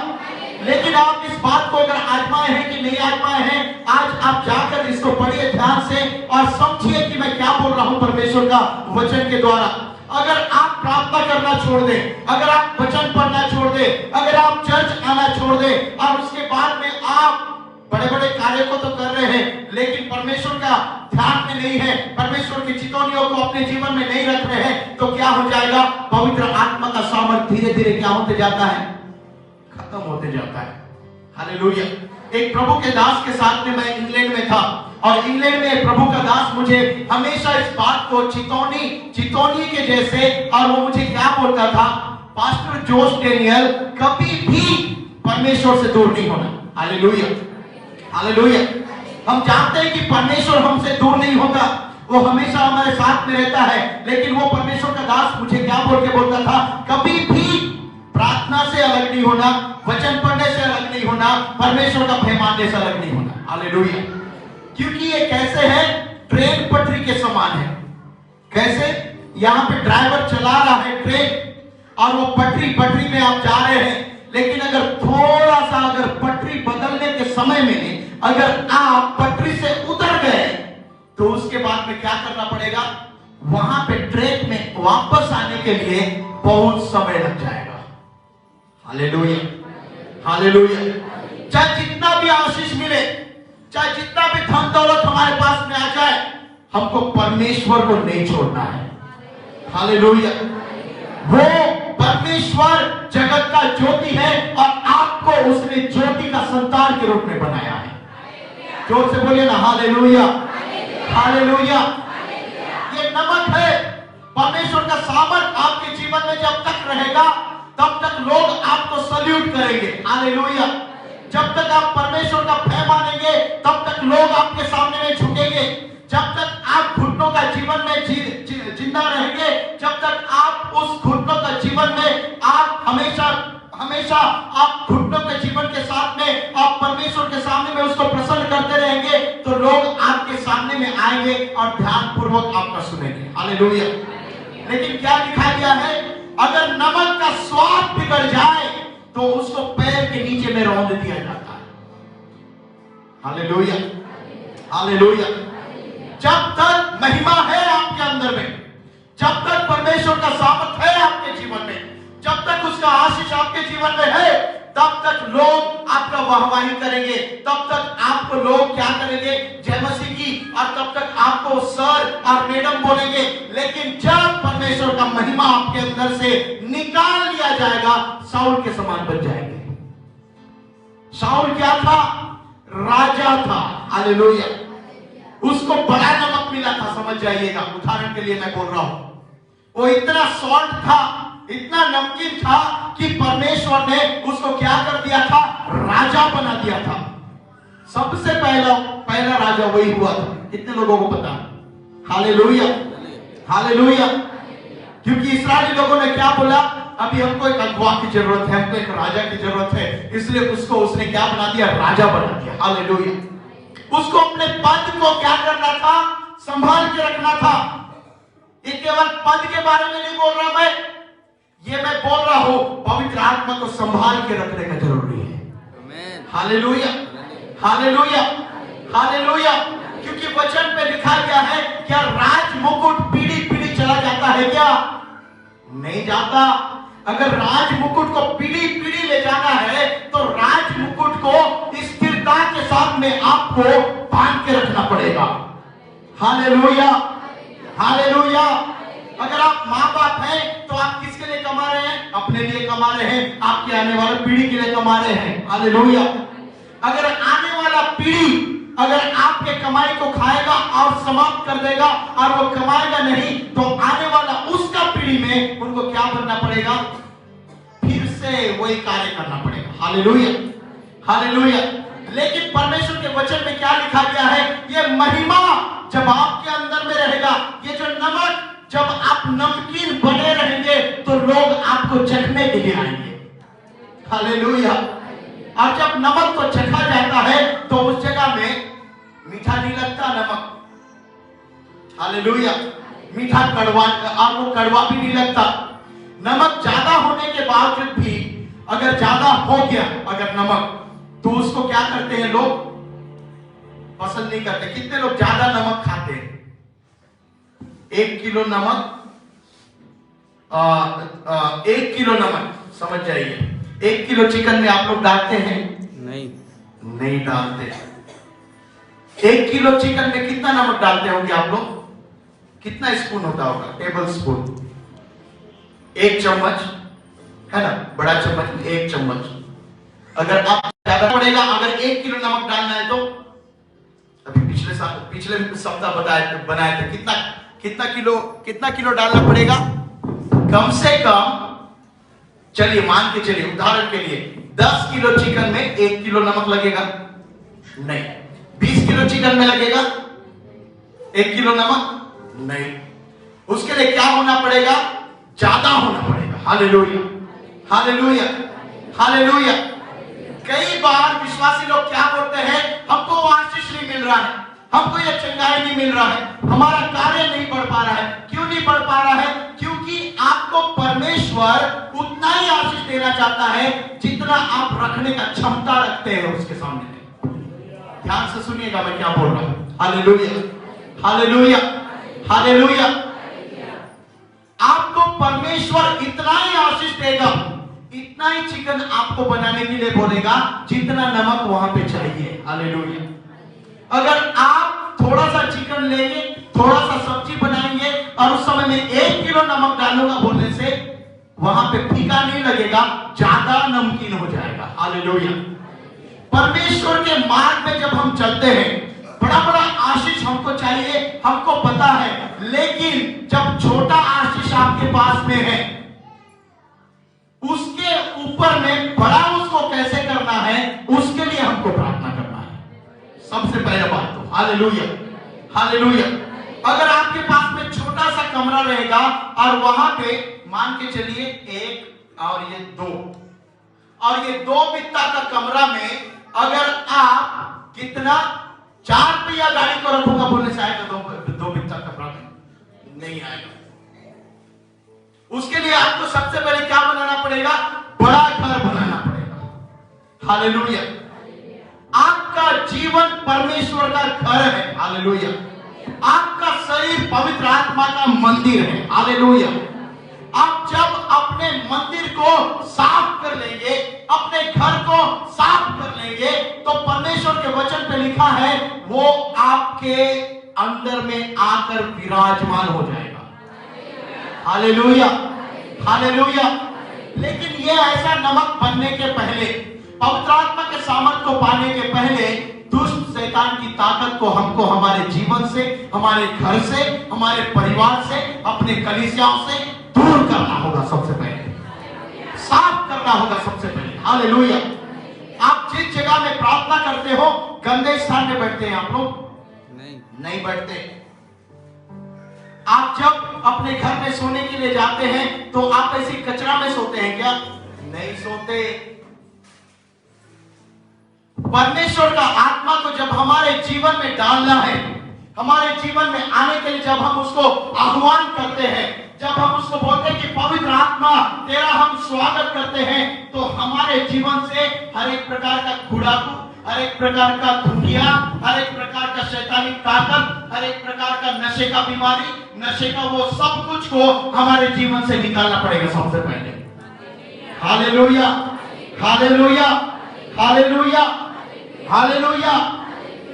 लेकिन आप इस बात को अगर आजमाए हैं कि नहीं आजमाए हैं, आज आप जाकर इसको पढ़िए ध्यान से और समझिए कि मैं क्या बोल रहा हूं परमेश्वर का वचन के द्वारा। अगर आप प्रार्थना करना छोड़ दें, अगर आप वचन पढ़ना छोड़ दें, अगर आप चर्च आना छोड़ दें और उसके बाद में आप बड़े बड़े कार्य को तो कर रहे हैं लेकिन परमेश्वर का ध्यान में नहीं है, परमेश्वर की चितौनियों को अपने जीवन में नहीं रख रहे हैं, तो क्या हो जाएगा? पवित्र आत्मा का सामर्थ्य धीरे धीरे क्या होते जाता है? खत्म होते जाता है। हालेलुया। एक प्रभु के दास के साथ में मैं इंग्लैंड में था और इंग्लैंड में प्रभु का दास मुझे हमेशा इस बात को चितौनी के जैसे, और वो मुझे क्या बोलता था? पास्टर जोश डेनियल, कभी भी परमेश्वर से दूर नहीं होना। Hallelujah, hallelujah. हम जानते हैं कि परमेश्वर हमसे दूर नहीं होता, वो हमेशा हमारे साथ में रहता है, लेकिन वो परमेश्वर का दास मुझे क्या बोल के बोलता था? कभी भी प्रार्थना से अलग नहीं होना, वचन पढ़ने से अलग नहीं होना, परमेश्वर का भय मानने से अलग नहीं होना। हालेलुया। क्योंकि ये कैसे है? ट्रेन पटरी के समान है। कैसे? यहाँ पे ड्राइवर चला रहा है ट्रेन और वो पटरी में आप जा रहे हैं, लेकिन अगर थोड़ा सा अगर पटरी बदलने के समय में अगर आप पटरी से उतर गए तो उसके बाद में क्या करना पड़ेगा? वहां पे ट्रेन में वापस आने के लिए बहुत समय लग जाएगा। Hallelujah, hallelujah. चाहे जितना भी आशीष मिले, चाहे जितना भी धन दौलत हमारे पास में आ जाए, हमको परमेश्वर को नहीं छोड़ना है। हालेलुया। वो परमेश्वर जगत का ज्योति है और आपको उसने ज्योति का संतान के रूप में बनाया है। जोर से बोलिए ना हालेलुया, हालेलुया। ये नमक है। परमेश्वर का सामर्थ आपके जीवन में जब तक रहेगा तब तक लोग आपको सल्यूट करेंगे। हालेलुया। जब तक आप परमेश्वर का भय मानेंगे तब तक लोग आपके सामने में झुकेंगे। जब तक आप घुटनों का जीवन में जिंदा रहेंगे, जब तक आप उस घुटनों का जीवन में आप हमेशा आप घुटनों के जीवन के साथ में आप परमेश्वर के सामने में उसको प्रसन्न करते रहेंगे, तो लोग आपके सामने में आएंगे और ध्यानपूर्वक आपका सुनेंगे। हालेलुया। लेकिन क्या लिखा गया है, अगर नमक का स्वाद बिगड़ जाए तो उसको पैर के नीचे में रौंद दिया जाता है। Hallelujah, hallelujah. जब तक महिमा है आपके अंदर में, जब तक परमेश्वर का सामर्थ है आपके जीवन में, जब तक उसका आशीष आपके जीवन में है, तब तक लोग आपका वाहवाही करेंगे, तब तक आपको लोग क्या करेंगे, जय मसीह की, और तब तक आपको सर और मैडम बोलेंगे। लेकिन जब परमेश्वर का महिमा आपके अंदर से निकाल लिया जाएगा, शाऊल के समान बन जाएंगे। शाऊल क्या था? राजा था। हालेलुया। उसको बड़ा नमक मिला था, समझ जाइएगा। उदाहरण के लिए मैं बोल रहा हूं, वो इतना सॉल्ट था, इतना नमकीन था कि परमेश्वर ने उसको क्या कर दिया था? राजा बना दिया था। सबसे पहला राजा वही हुआ था। कितने लोगों को पता है? Hallelujah, hallelujah. क्योंकि इस्राएली लोगों ने क्या बोला, अभी हमको एक अगुवा की जरूरत है, हमको एक राजा की जरूरत है, इसलिए उसको उसने क्या बना दिया? राजा बना दिया। हालेलुया। उसको अपने पद को क्या करना था? संभाल के रखना था। ये केवल पद के बारे में नहीं बोल रहा मैं, ये मैं बोल रहा हूं पवित्र आत्मा को संभाल के रखने का जरूरी है। Hallelujah, hallelujah, hallelujah. क्योंकि वचन पे लिखा गया है, क्या राज मुकुट पीढ़ी पीढ़ी चला जाता है? क्या नहीं जाता। अगर राज मुकुट को पीढ़ी पीढ़ी ले जाना है तो राज मुकुट को स्थिरता के साथ में आपको बांध के रखना पड़ेगा। Hallelujah, hallelujah. अगर आप माँ बाप हैं तो आप किसके लिए कमा रहे हैं? अपने लिए कमा रहे हैं, आपके आने वाले पीढ़ी के लिए कमा रहे हैं। हालेलुया। अगर आने वाला पीढ़ी अगर आपके कमाई को खाएगा और समाप्त कर देगा और वो कमाएगा नहीं, तो आने वाला उसका पीढ़ी में उनको क्या बनना पड़ेगा? फिर से वही कार्य करना पड़ेगा। Hallelujah, hallelujah. लेकिन परमेश्वर के वचन में क्या लिखा गया है? ये महिमा जब आपके अंदर में रहेगा, ये जो नमक, जब आप नमकीन बने रहेंगे तो लोग आपको चखने के लिए आएंगे। हालेलुया। और जब नमक को चखा जाता है तो उस जगह में मीठा नहीं लगता नमक। हालेलुया। मीठा कड़वा, आपको कड़वा भी नहीं लगता। नमक ज्यादा होने के बावजूद भी अगर ज्यादा हो गया अगर नमक, तो उसको क्या करते हैं लोग? पसंद नहीं करते। कितने लोग ज्यादा नमक खाते हैं? 1 किलो नमक, 1 किलो नमक, समझ जाइए, 1 किलो चिकन में आप लोग डालते हैं? नहीं डालते। 1 किलो चिकन में कितना नमक डालते होंगे आप लोग? कितना स्पून होता होगा? टेबल स्पून, 1 चम्मच है ना, बड़ा चम्मच में 1 चम्मच। अगर आप ज्यादा पड़ेगा, अगर 1 किलो नमक डालना है तो अभी पिछले सप्ताह बनाए थे, कितना किलो डालना पड़ेगा? कम से कम, चलिए मान के चलिए उदाहरण के लिए 10 किलो चिकन में 1 किलो नमक लगेगा? नहीं। 20 किलो चिकन में लगेगा 1 किलो नमक? नहीं। उसके लिए क्या होना पड़ेगा? ज्यादा होना पड़ेगा। Hallelujah, hallelujah, hallelujah. कई बार विश्वासी लोग क्या बोलते हैं? हमको आशीष नहीं मिल रहा है, हमको ये चंगाई नहीं मिल रहा है, हमारा कार्य नहीं बढ़ पा रहा है। क्यों नहीं बढ़ पा रहा है? क्योंकि आपको परमेश्वर उतना ही आशीष देना चाहता है जितना आप रखने का क्षमता रखते हैं उसके सामने। ध्यान से सुनिएगा मैं क्या बोल रहा हूं। Hallelujah, hallelujah, hallelujah. आपको परमेश्वर इतना ही आशीष देगा, इतना ही चिकन आपको बनाने के लिए बोलेगा जितना नमक वहां पे चाहिए। हालेलुया। अगर आप थोड़ा सा चिकन लेंगे, थोड़ा सा सब्जी बनाएंगे और उस समय में 1 किलो नमक डालूंगा बोलने से वहां पे फीका नहीं लगेगा, ज्यादा नमकीन हो जाएगा। हालेलुया। परमेश्वर के मार्ग में जब हम चलते हैं, बड़ा बड़ा आशीष हमको चाहिए, हमको पता है, लेकिन जब छोटा आशीष आपके पास में है, उसके ऊपर में बड़ा उसको कैसे करना है उसके लिए हमको प्रार्थना करना है सबसे पहले बात तो। Hallelujah, hallelujah. अगर आपके पास में छोटा सा कमरा रहेगा और वहां पे मान के चलिए 1 और ये 2 और ये 2 बित्ता का कमरा में अगर आप कितना 4 पहिया गाड़ी को रखूंगा बोलने से आएगा 2 बित्ता कमरा में नहीं आएगा। उसके लिए आपको सबसे पहले क्या बनाना पड़ेगा? बड़ा घर बनाना पड़ेगा। हालेलुया। आपका जीवन परमेश्वर का घर है। हालेलुया। आपका शरीर पवित्र आत्मा का मंदिर है। हालेलुया। आप जब अपने मंदिर को साफ कर लेंगे, अपने घर को साफ कर लेंगे, तो परमेश्वर के वचन पे लिखा है वो आपके अंदर में आकर विराजमान हो जाएगा। Hallelujah, hallelujah. लेकिन ये ऐसा नमक बनने के पहले, पवित्र आत्मा के सामर्थ को पाने के पहले दुष्ट शैतान की ताकत को हमको हमारे जीवन से, हमारे घर से, हमारे परिवार से, अपने कलीसियाओं से दूर करना होगा। सबसे पहले साफ करना होगा सबसे पहले। हालेलुया। आप जिस जगह में प्रार्थना करते हो गंदे स्थान में बैठते हैं आप लोग? नहीं बैठते। आप जब अपने घर में सोने के लिए जाते हैं तो आप ऐसी कचरा में सोते हैं क्या? नहीं सोते। परमेश्वर का आत्मा को जब हमारे जीवन में डालना है, हमारे जीवन में आने के लिए जब हम उसको आह्वान करते हैं, जब हम उसको बोलते हैं कि पवित्र आत्मा तेरा हम स्वागत करते हैं, तो हमारे जीवन से हर एक प्रकार का कूड़ाकू, हर एक प्रकार का धुनिया, हर एक प्रकार का शैतानी ताकत, हर एक प्रकार का नशे का बीमारी, नशे का वो सब कुछ को हमारे जीवन से निकालना पड़ेगा सबसे पहले। Hallelujah, hallelujah, hallelujah, hallelujah.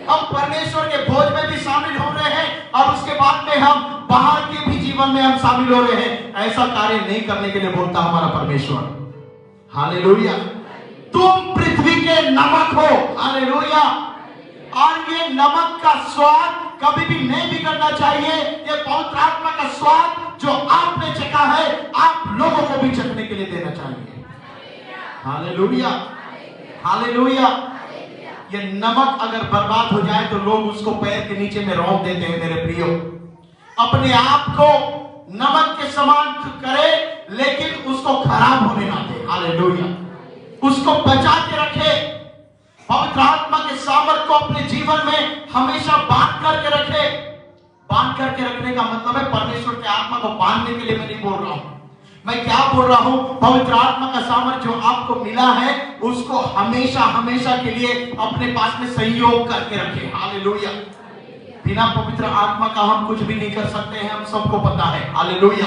हम परमेश्वर के भोज में भी शामिल हो रहे हैं और उसके बाद में हम बाहर के भी जीवन में हम शामिल हो रहे हैं। ऐसा कार्य नहीं करने के लिए बोलता हमारा परमेश्वर। हालेलुया। तुम पृथ्वी के नमक हो। हालेलुया। और ये नमक का स्वाद कभी भी नहीं बिगड़ना चाहिए। ये पवित्र आत्मा का स्वाद जो आपने चखा है आप लोगों को भी चखने के लिए देना चाहिए। Hallelujah, hallelujah. ये नमक अगर बर्बाद हो जाए तो लोग उसको पैर के नीचे में रौंद देते हैं। मेरे प्रियो, अपने आप को नमक के समान करे लेकिन उसको खराब होने ना दे। हालेलुया। उसको बचा के रखे। पवित्र आत्मा के सामर्थ को अपने जीवन में हमेशा बांध करके रखे। बांध करके रखने का मतलब है परमेश्वर के आत्मा को बांधने के लिए मैं नहीं बोल रहा हूं। मैं क्या बोल रहा हूं? पवित्र आत्मा का सामर्थ जो आपको मिला है उसको हमेशा हमेशा के लिए अपने पास में संयोग करके रखे। हालेलुया। बिना पवित्र आत्मा का हम कुछ भी नहीं कर सकते हैं, हम सबको पता है। हालेलुया।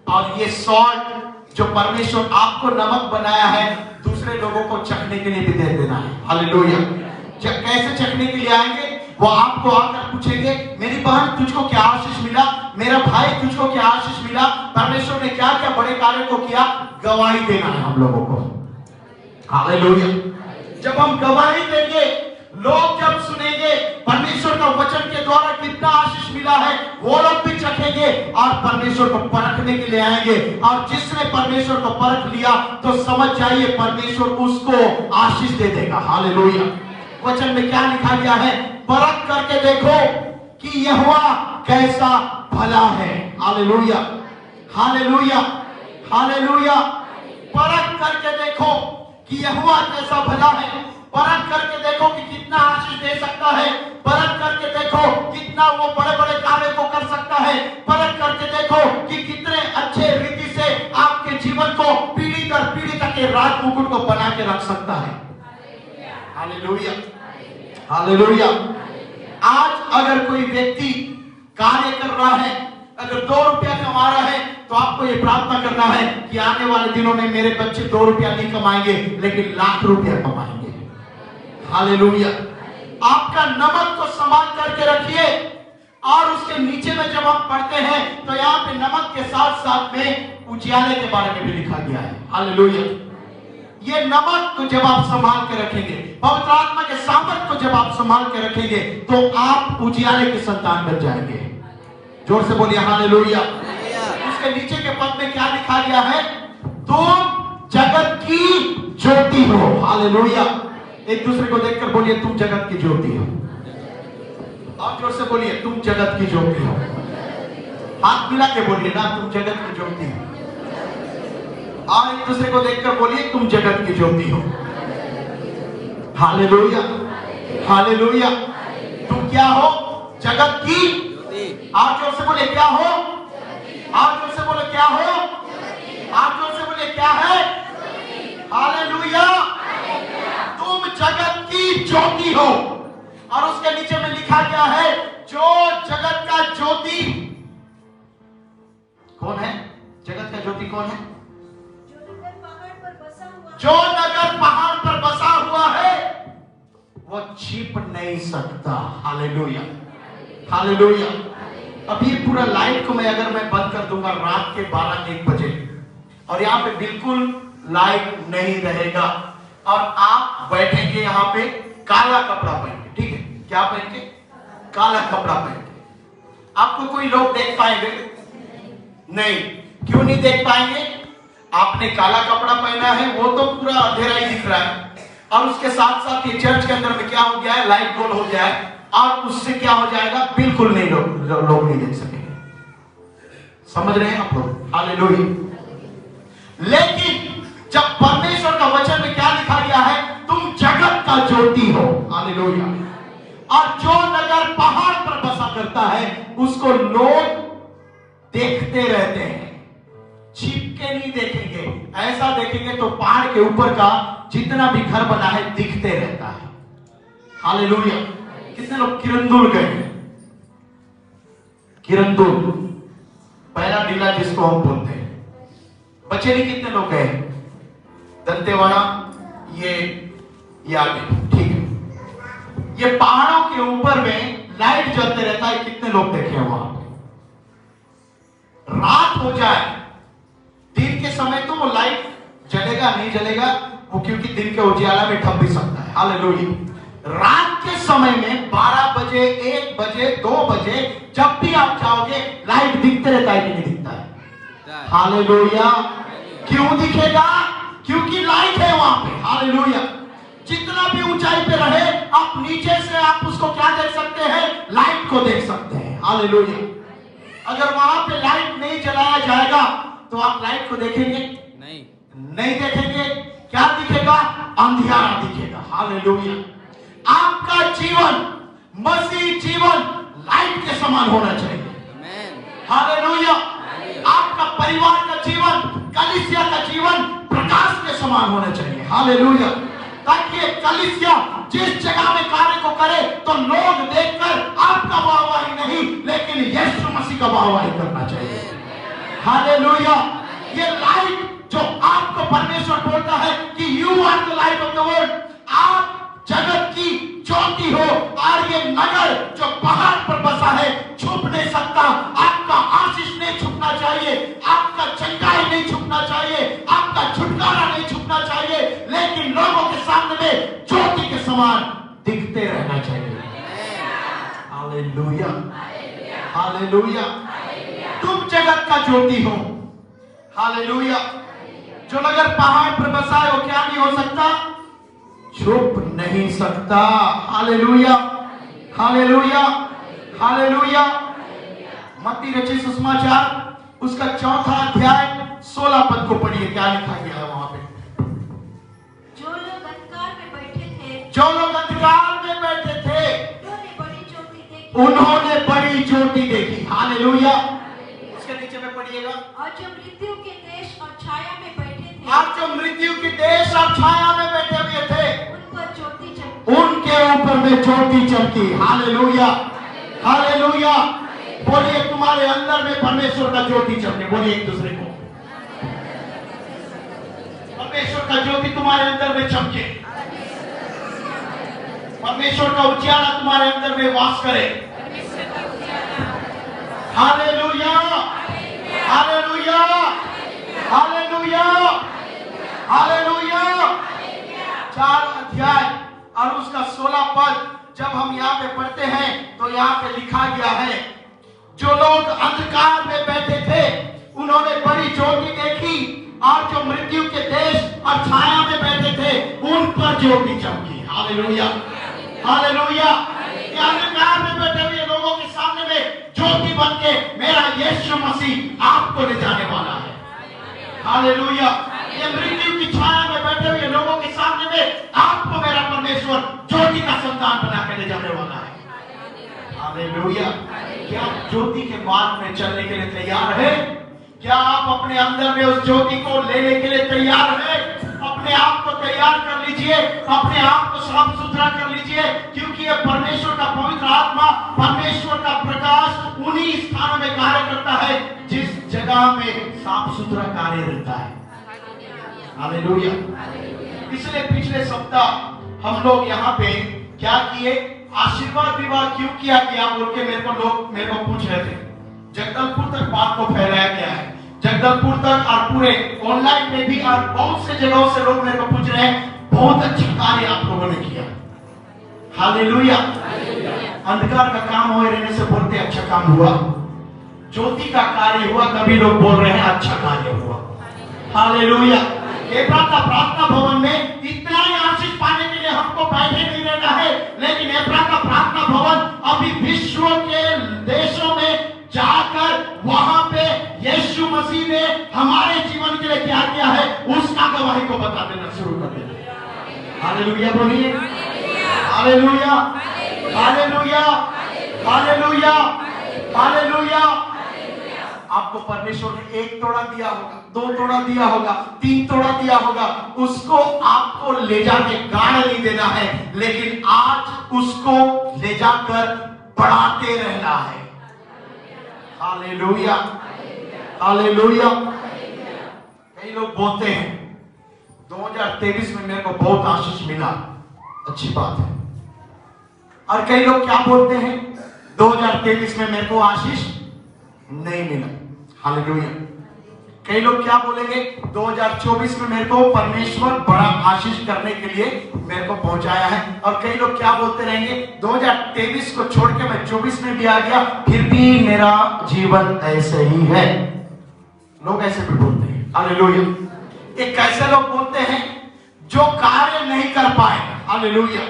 और ये सॉल्ट जो परमेश्वर आपको नमक बनाया है दूसरे लोगों को चखने के लिए भी दे देना है। हालेलुया। जब कैसे चखने के लिए आएंगे? वो आपको आकर पूछेंगे मेरी बहन तुझको क्या आशीष मिला, मेरा भाई तुझको क्या आशीष मिला, परमेश्वर ने क्या क्या बड़े कार्य को किया। गवाही देना है हम लोगों को। हालेलुया। जब हम गवाही देंगे, लोग जब सुनेंगे परमेश्वर का वचन के द्वारा कितना आशीष मिला है, वो लोग भी चखेंगे और परमेश्वर को परखने के लिए आएंगे। और जिसने परमेश्वर को परख लिया तो समझ जाइए परमेश्वर उसको आशीष दे देगा। हालेलुया। वचन में क्या लिखा गया है? परख करके देखो कि यहोवा कैसा भला है। Hallelujah, hallelujah, hallelujah. परख करके देखो कि यहोवा कैसा भला है। परख करके देखो कि कितना आशीष दे सकता है। परख करके देखो कितना वो बड़े बड़े कार्य को कर सकता है। परख करके देखो कि कितने अच्छे रीति से आपके जीवन को पीढ़ी दर पीढ़ी तक के राज मुकुट को बना के रख सकता है। Hallelujah, hallelujah. आज अगर कोई व्यक्ति कार्य कर रहा है, अगर 2 रुपया कमा रहा है, तो आपको ये प्रार्थना करना है कि आने वाले दिनों में मेरे बच्चे 2 रुपया नहीं कमाएंगे लेकिन लाख रुपया कमाएंगे। हालेलुया। आपका नमक को संभाल करके रखिए। और उसके नीचे में जब हम पढ़ते हैं तो यहाँ पे नमक के साथ साथ में उजियाले के बारे में भी लिखा गया है। हालेलुया। ये नमक को जब आप संभाल के रखेंगे, पवित्र आत्मा के सामर्थ को जब आप संभाल के रखेंगे तो आप उजियाले के संतान बन जाएंगे। जोर से बोलिए हालेलुया। उसके नीचे के पद में क्या लिखा गया है? तुम जगत की ज्योति हो। हालेलुया। एक दूसरे को देखकर बोलिए तुम जगत की ज्योति हो। और जोर से बोलिए तुम जगत की ज्योति हो। हाथ मिला के बोलिए ना तुम जगत की ज्योति हो। और एक दूसरे को देखकर बोलिए तुम जगत की ज्योति हो। Hallelujah, hallelujah. तुम क्या हो? जगत की ज्योति। और जोर से बोले क्या हो? और जोर से बोले क्या हो? और जोर से बोले क्या है? हालेलुया। तुम जगत की ज्योति हो। और उसके नीचे में लिखा गया है जो जगत का ज्योति कौन है? जगत का ज्योति कौन है? जो नगर पहाड़ पर बसा हुआ है वो छिप नहीं सकता। Hallelujah, hallelujah. अब ये पूरा लाइट को अगर मैं बंद कर दूंगा रात के 12-1 बजे और यहाँ पे बिल्कुल लाइट नहीं रहेगा और आप बैठेंगे यहाँ पे काला कपड़ा पहन के, ठीक है? क्या पहन के? काला कपड़ा पहन के। आपको कोई लोग देख पाएंगे? नहीं। क्यों नहीं देख पाएंगे? आपने काला कपड़ा पहना है, वो तो पूरा अंधेरा ही दिख रहा है। और उसके साथ साथ ये चर्च के अंदर में क्या हो गया है? लाइट गोल हो गया है और उससे क्या हो जाएगा? बिल्कुल नहीं लोग नहीं देख सकेंगे। समझ रहे हैं आप लोग? हालेलुया। लेकिन जब परमेश्वर का वचन में क्या लिखा गया है? तुम जगत का ज्योति हो। हालेलुया। और जो नगर पहाड़ पर बसा करता है उसको लोग देखते रहते हैं, छिप के नहीं देखेंगे। ऐसा देखेंगे तो पहाड़ के ऊपर का जितना भी घर बना है दिखते रहता है। हालेलुया। कितने लोग किरंदुल गए? किरंदुल पहला जिला जिसको हम बोलते हैं। बचेली कितने लोग गए? दंतेवाड़ा ये आगे, ठीक है। ये पहाड़ों के ऊपर में लाइट जलते रहता है। कितने लोग देखे वहां पे? रात हो जाए, दिन के समय तो वो लाइट जलेगा नहीं जलेगा वो, क्योंकि दिन के उजियाला में ठप भी सकता है। हालेलुया। रात के समय में 12 बजे, 1 बजे, 2 बजे जब भी आप जाओगे लाइट दिखते रहता है कि नहीं दिखता है? हालेलुया। क्यों दिखेगा? क्योंकि लाइट है वहां पे। हालेलुया। जितना भी ऊंचाई पे रहे आप नीचे से आप उसको क्या देख सकते हैं? लाइट को देख सकते हैं। हालेलुया। अगर वहां पे लाइट नहीं जलाया जाएगा तो आप लाइट को देखेंगे? नहीं देखेंगे। क्या दिखेगा? अंधियारा दिखेगा। हालेलुया। आपका जीवन, मसीह जीवन लाइट के समान होना चाहिए। हालेलुया। आपका परिवार का जीवन, कलीसिया का जीवन प्रकाश के समान होना चाहिए। हालेलुया। ताकि ये कलीसिया जिस जगह में कार्य को करे तो लोग देखकर आपका वाहवाही नहीं लेकिन यीशु मसीह का वाहवाही करना चाहिए। हालेलुया। ये लाइट जो आपको परमेश्वर बोलता है कि you are the light of the world, आप जगत की ज्योति हो। और ये नगर जो पहाड़ पर बसा है छुप नहीं सकता। आपका आशीष नहीं छुपना चाहिए, आपका चंगाई नहीं छुपना चाहिए, आपका छुटकारा नहीं छुपना चाहिए, लेकिन लोगों के सामने में ज्योति के समान दिखते रहना चाहिए। Hallelujah, hallelujah. तुम जगत का ज्योति हो। हालेलुया। जो नगर पहाड़ पर बसा है वो क्या नहीं हो सकता? छुप नहीं सकता। Hallelujah, hallelujah, hallelujah. मत्ती रचित सुसमाचार उसका 4था अध्याय 16 पद को पढ़िए। क्या लिखा गया है वहां पे? जो लोग अंधकार में बैठे थे, जो लोग अंधकार में बैठे थे उन्होंने बड़ी ज्योति देखी। उन्होंने बड़ी ज्योति देखी। हालेलुया। उसके नीचे में पढ़िएगा। और जो मृत्यु के देश और छाया में बैठे थे, आप जो मृत्यु के देश और छाया में बैठे हुए थे उन पर ज्योति चमकी। उनके ऊपर में ज्योति चमकी। Hallelujah, hallelujah. बोलिए तुम्हारे अंदर में परमेश्वर का ज्योति चमके। बोलिए एक दूसरे को, परमेश्वर का ज्योति तुम्हारे अंदर में चमके, परमेश्वर का उजियारा तुम्हारे अंदर में वास करे। Hallelujah, hallelujah, hallelujah, hallelujah. 4 अध्याय और उसका 16 पद जब हम यहाँ पे पढ़ते हैं तो यहाँ पे लिखा गया है जो लोग अंधकार में बैठे थे उन्होंने बड़ी ज्योति देखी और जो मृत्यु के देश और छाया में बैठे थे उन पर ज्योति चमकी। Hallelujah, hallelujah. अंधकार में बैठे हुए लोगों के सामने में ज्योति बन के मेरा यीशु मसीह आपको ले जाने वाला है। हालेलुया। ये मृत्यु की छाया में बैठे हुए लोगों के सामने में आपको मेरा परमेश्वर ज्योति का संतान बना के ले जाने वाला है। हालेलुया। क्या आप ज्योति के मार्ग में चलने के लिए तैयार है? क्या आप अपने अंदर में उस ज्योति को लेने के लिए तैयार है? अपने आप को तैयार कर लीजिए, अपने आप को साफ सुथरा कर लीजिए, क्योंकि ये परमेश्वर का पवित्र आत्मा, परमेश्वर का प्रकाश उन्हीं स्थानों में कार्य करता है जिस जगह में साफ सुथरा कार्य रहता है। हालेलुया। इसलिए पिछले सप्ताह हम लोग यहाँ पे क्या किए, आशीर्वाद विवाह क्यों किया गया बोल के मेरे को पूछ रहे थे। जगदलपुर तक बात को फैलाया गया है, जगदलपुर तक और पूरे ऑनलाइन में भी, और बहुत से जगहों से लोग मेरे को पूछ रहे हैं, बहुत अच्छा कार्य आप लोगों ने किया। हालेलुया। अंधकार का काम हुए रहने से बोलते अच्छा काम हुआ, ज्योति का कार्य हुआ तभी लोग बोल रहे हैं अच्छा कार्य हुआ। हालेलुया। एब्रा का प्रार्थना भवन में इतना ही आशीष पाने के लिए हमको बैठे नहीं रहना है, लेकिन एब्रा का प्रार्थना भवन अभी विश्व के देशों में जाकर वहां पे यीशु मसीह ने हमारे जीवन के लिए क्या किया है उसका गवाही को बता देना शुरू कर देना। हालेलुया बोलिए, हालेलुया, हालेलुया, हालेलुया, हालेलुया। आपको परमेश्वर ने 1 तोड़ा दिया होगा, 2 तोड़ा दिया होगा, 3 तोड़ा दिया होगा, उसको आपको ले जाके गाड़ नहीं देना है, लेकिन आज उसको ले जाकर बढ़ाते रहना है। Hallelujah, hallelujah. कई लोग बोलते हैं 2023 में मेरे को बहुत आशीष मिला, अच्छी बात है। और कई लोग क्या बोलते हैं 2023 में मेरे को आशीष नहीं मिला। हालेलुया। कई लोग क्या बोलेंगे 2024 में मेरे को परमेश्वर बड़ा आशीष करने के लिए मेरे को पहुंचाया है। और कई लोग क्या बोलते रहेंगे 2023 को छोड़ के मैं 24 में भी आ गया, फिर भी मेरा जीवन ऐसे ही है। लोग ऐसे भी बोलते हैं। हालेलुया। एक कैसे लोग बोलते हैं जो कार्य नहीं कर पाए। हालेलुया।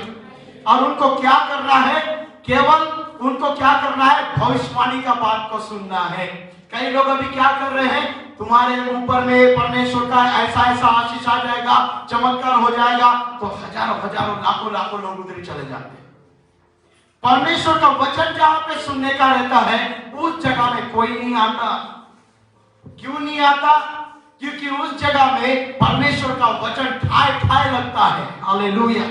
और उनको क्या करना है, केवल उनको क्या करना है, भविष्यवाणी का बात को सुनना है। कई लोग अभी क्या कर रहे हैं, तुम्हारे ऊपर में परमेश्वर का ऐसा ऐसा आशीष आ जाएगा, चमत्कार हो जाएगा, तो हजारों हजारों लाखों लाखों लोग उधर चले जाते हैं। परमेश्वर का वचन जहां पे सुनने का रहता है उस जगह में कोई नहीं आता। क्यों नहीं आता? क्योंकि उस जगह में परमेश्वर का वचन ठाए ठाए लगता है। हालेलुया।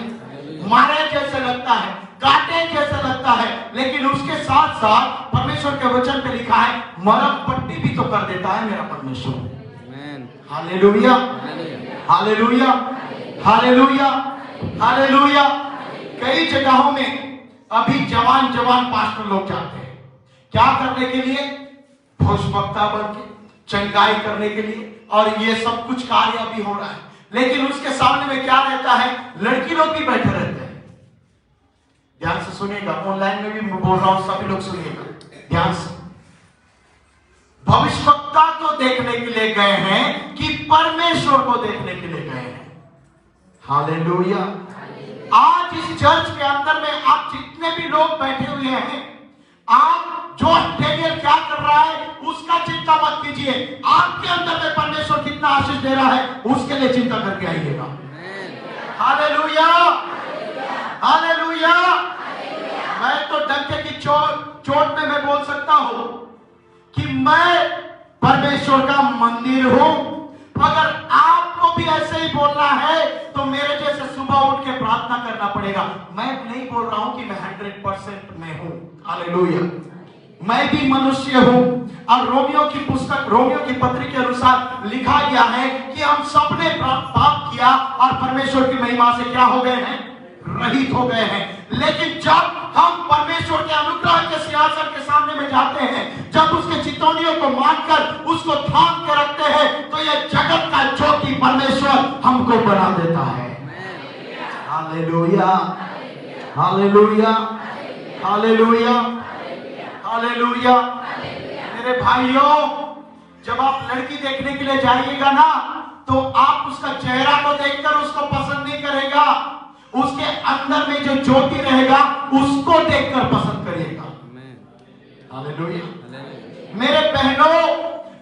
मारे जैसे लगता है, काटे जैसे लगता है, लेकिन उसके साथ साथ परमेश्वर के वचन पे लिखा है मरम पट्टी भी तो कर देता है मेरा परमेश्वर। Hallelujah, hallelujah, hallelujah, hallelujah. कई जगहों में अभी जवान जवान पास्टर लोग जाते हैं, क्या करने के लिए? भविष्यवक्ता बन के, चंगाई करने के लिए, और ये सब कुछ कार्य अभी हो रहा है। लेकिन उसके सामने में क्या रहता है, लड़की लोग भी बैठे रहते हैं। ध्यान से सुनिएगा, ऑनलाइन में भी मैं बोल रहा हूं, सभी लोग सुनिएगा ध्यान से। भविष्यवक्ता को देखने के लिए गए हैं कि परमेश्वर को देखने के लिए गए हैं? हालेलुया। आज इस चर्च के अंदर में आप जितने भी लोग बैठे हुए हैं, आप जो डेनियल क्या कर रहा है उसका चिंता मत कीजिए। आपके अंदर में परमेश्वर कितना आशीष दे रहा है उसके लिए चिंता करके आइएगा। Hallelujah, hallelujah. मैं तो डंके की चोट में मैं बोल सकता हूं कि मैं परमेश्वर का मंदिर हूं। अगर आपको भी ऐसे ही बोलना है तो मेरे जैसे सुबह उठ के प्रार्थना करना पड़ेगा। मैं नहीं बोल रहा हूं कि मैं 100% में हूं। हालेलुया। मैं भी मनुष्य हूं, और रोमियो की पुस्तक, रोमियो की पत्री के अनुसार लिखा गया है कि हम सबने पाप किया और परमेश्वर की महिमा से क्या हो गए हैं, रहित हो गए हैं। लेकिन जब हम परमेश्वर के अनुग्रह के सिंहासन के सामने में जाते हैं, जब उसके चितौनियों को मानकर उसको थाम के रखते हैं, तो यह जगत का ज्योति परमेश्वर हमको बना देता है। Hallelujah, hallelujah, hallelujah, hallelujah. मेरे भाइयों, जब आप लड़की देखने के लिए जाइएगा ना, तो आप उसका चेहरा को देखकर उसको पसंद नहीं करेगा, उसके अंदर में जो ज्योति रहेगा उसको देखकर पसंद करिएगा। हालेलुया। मेरे बहनों,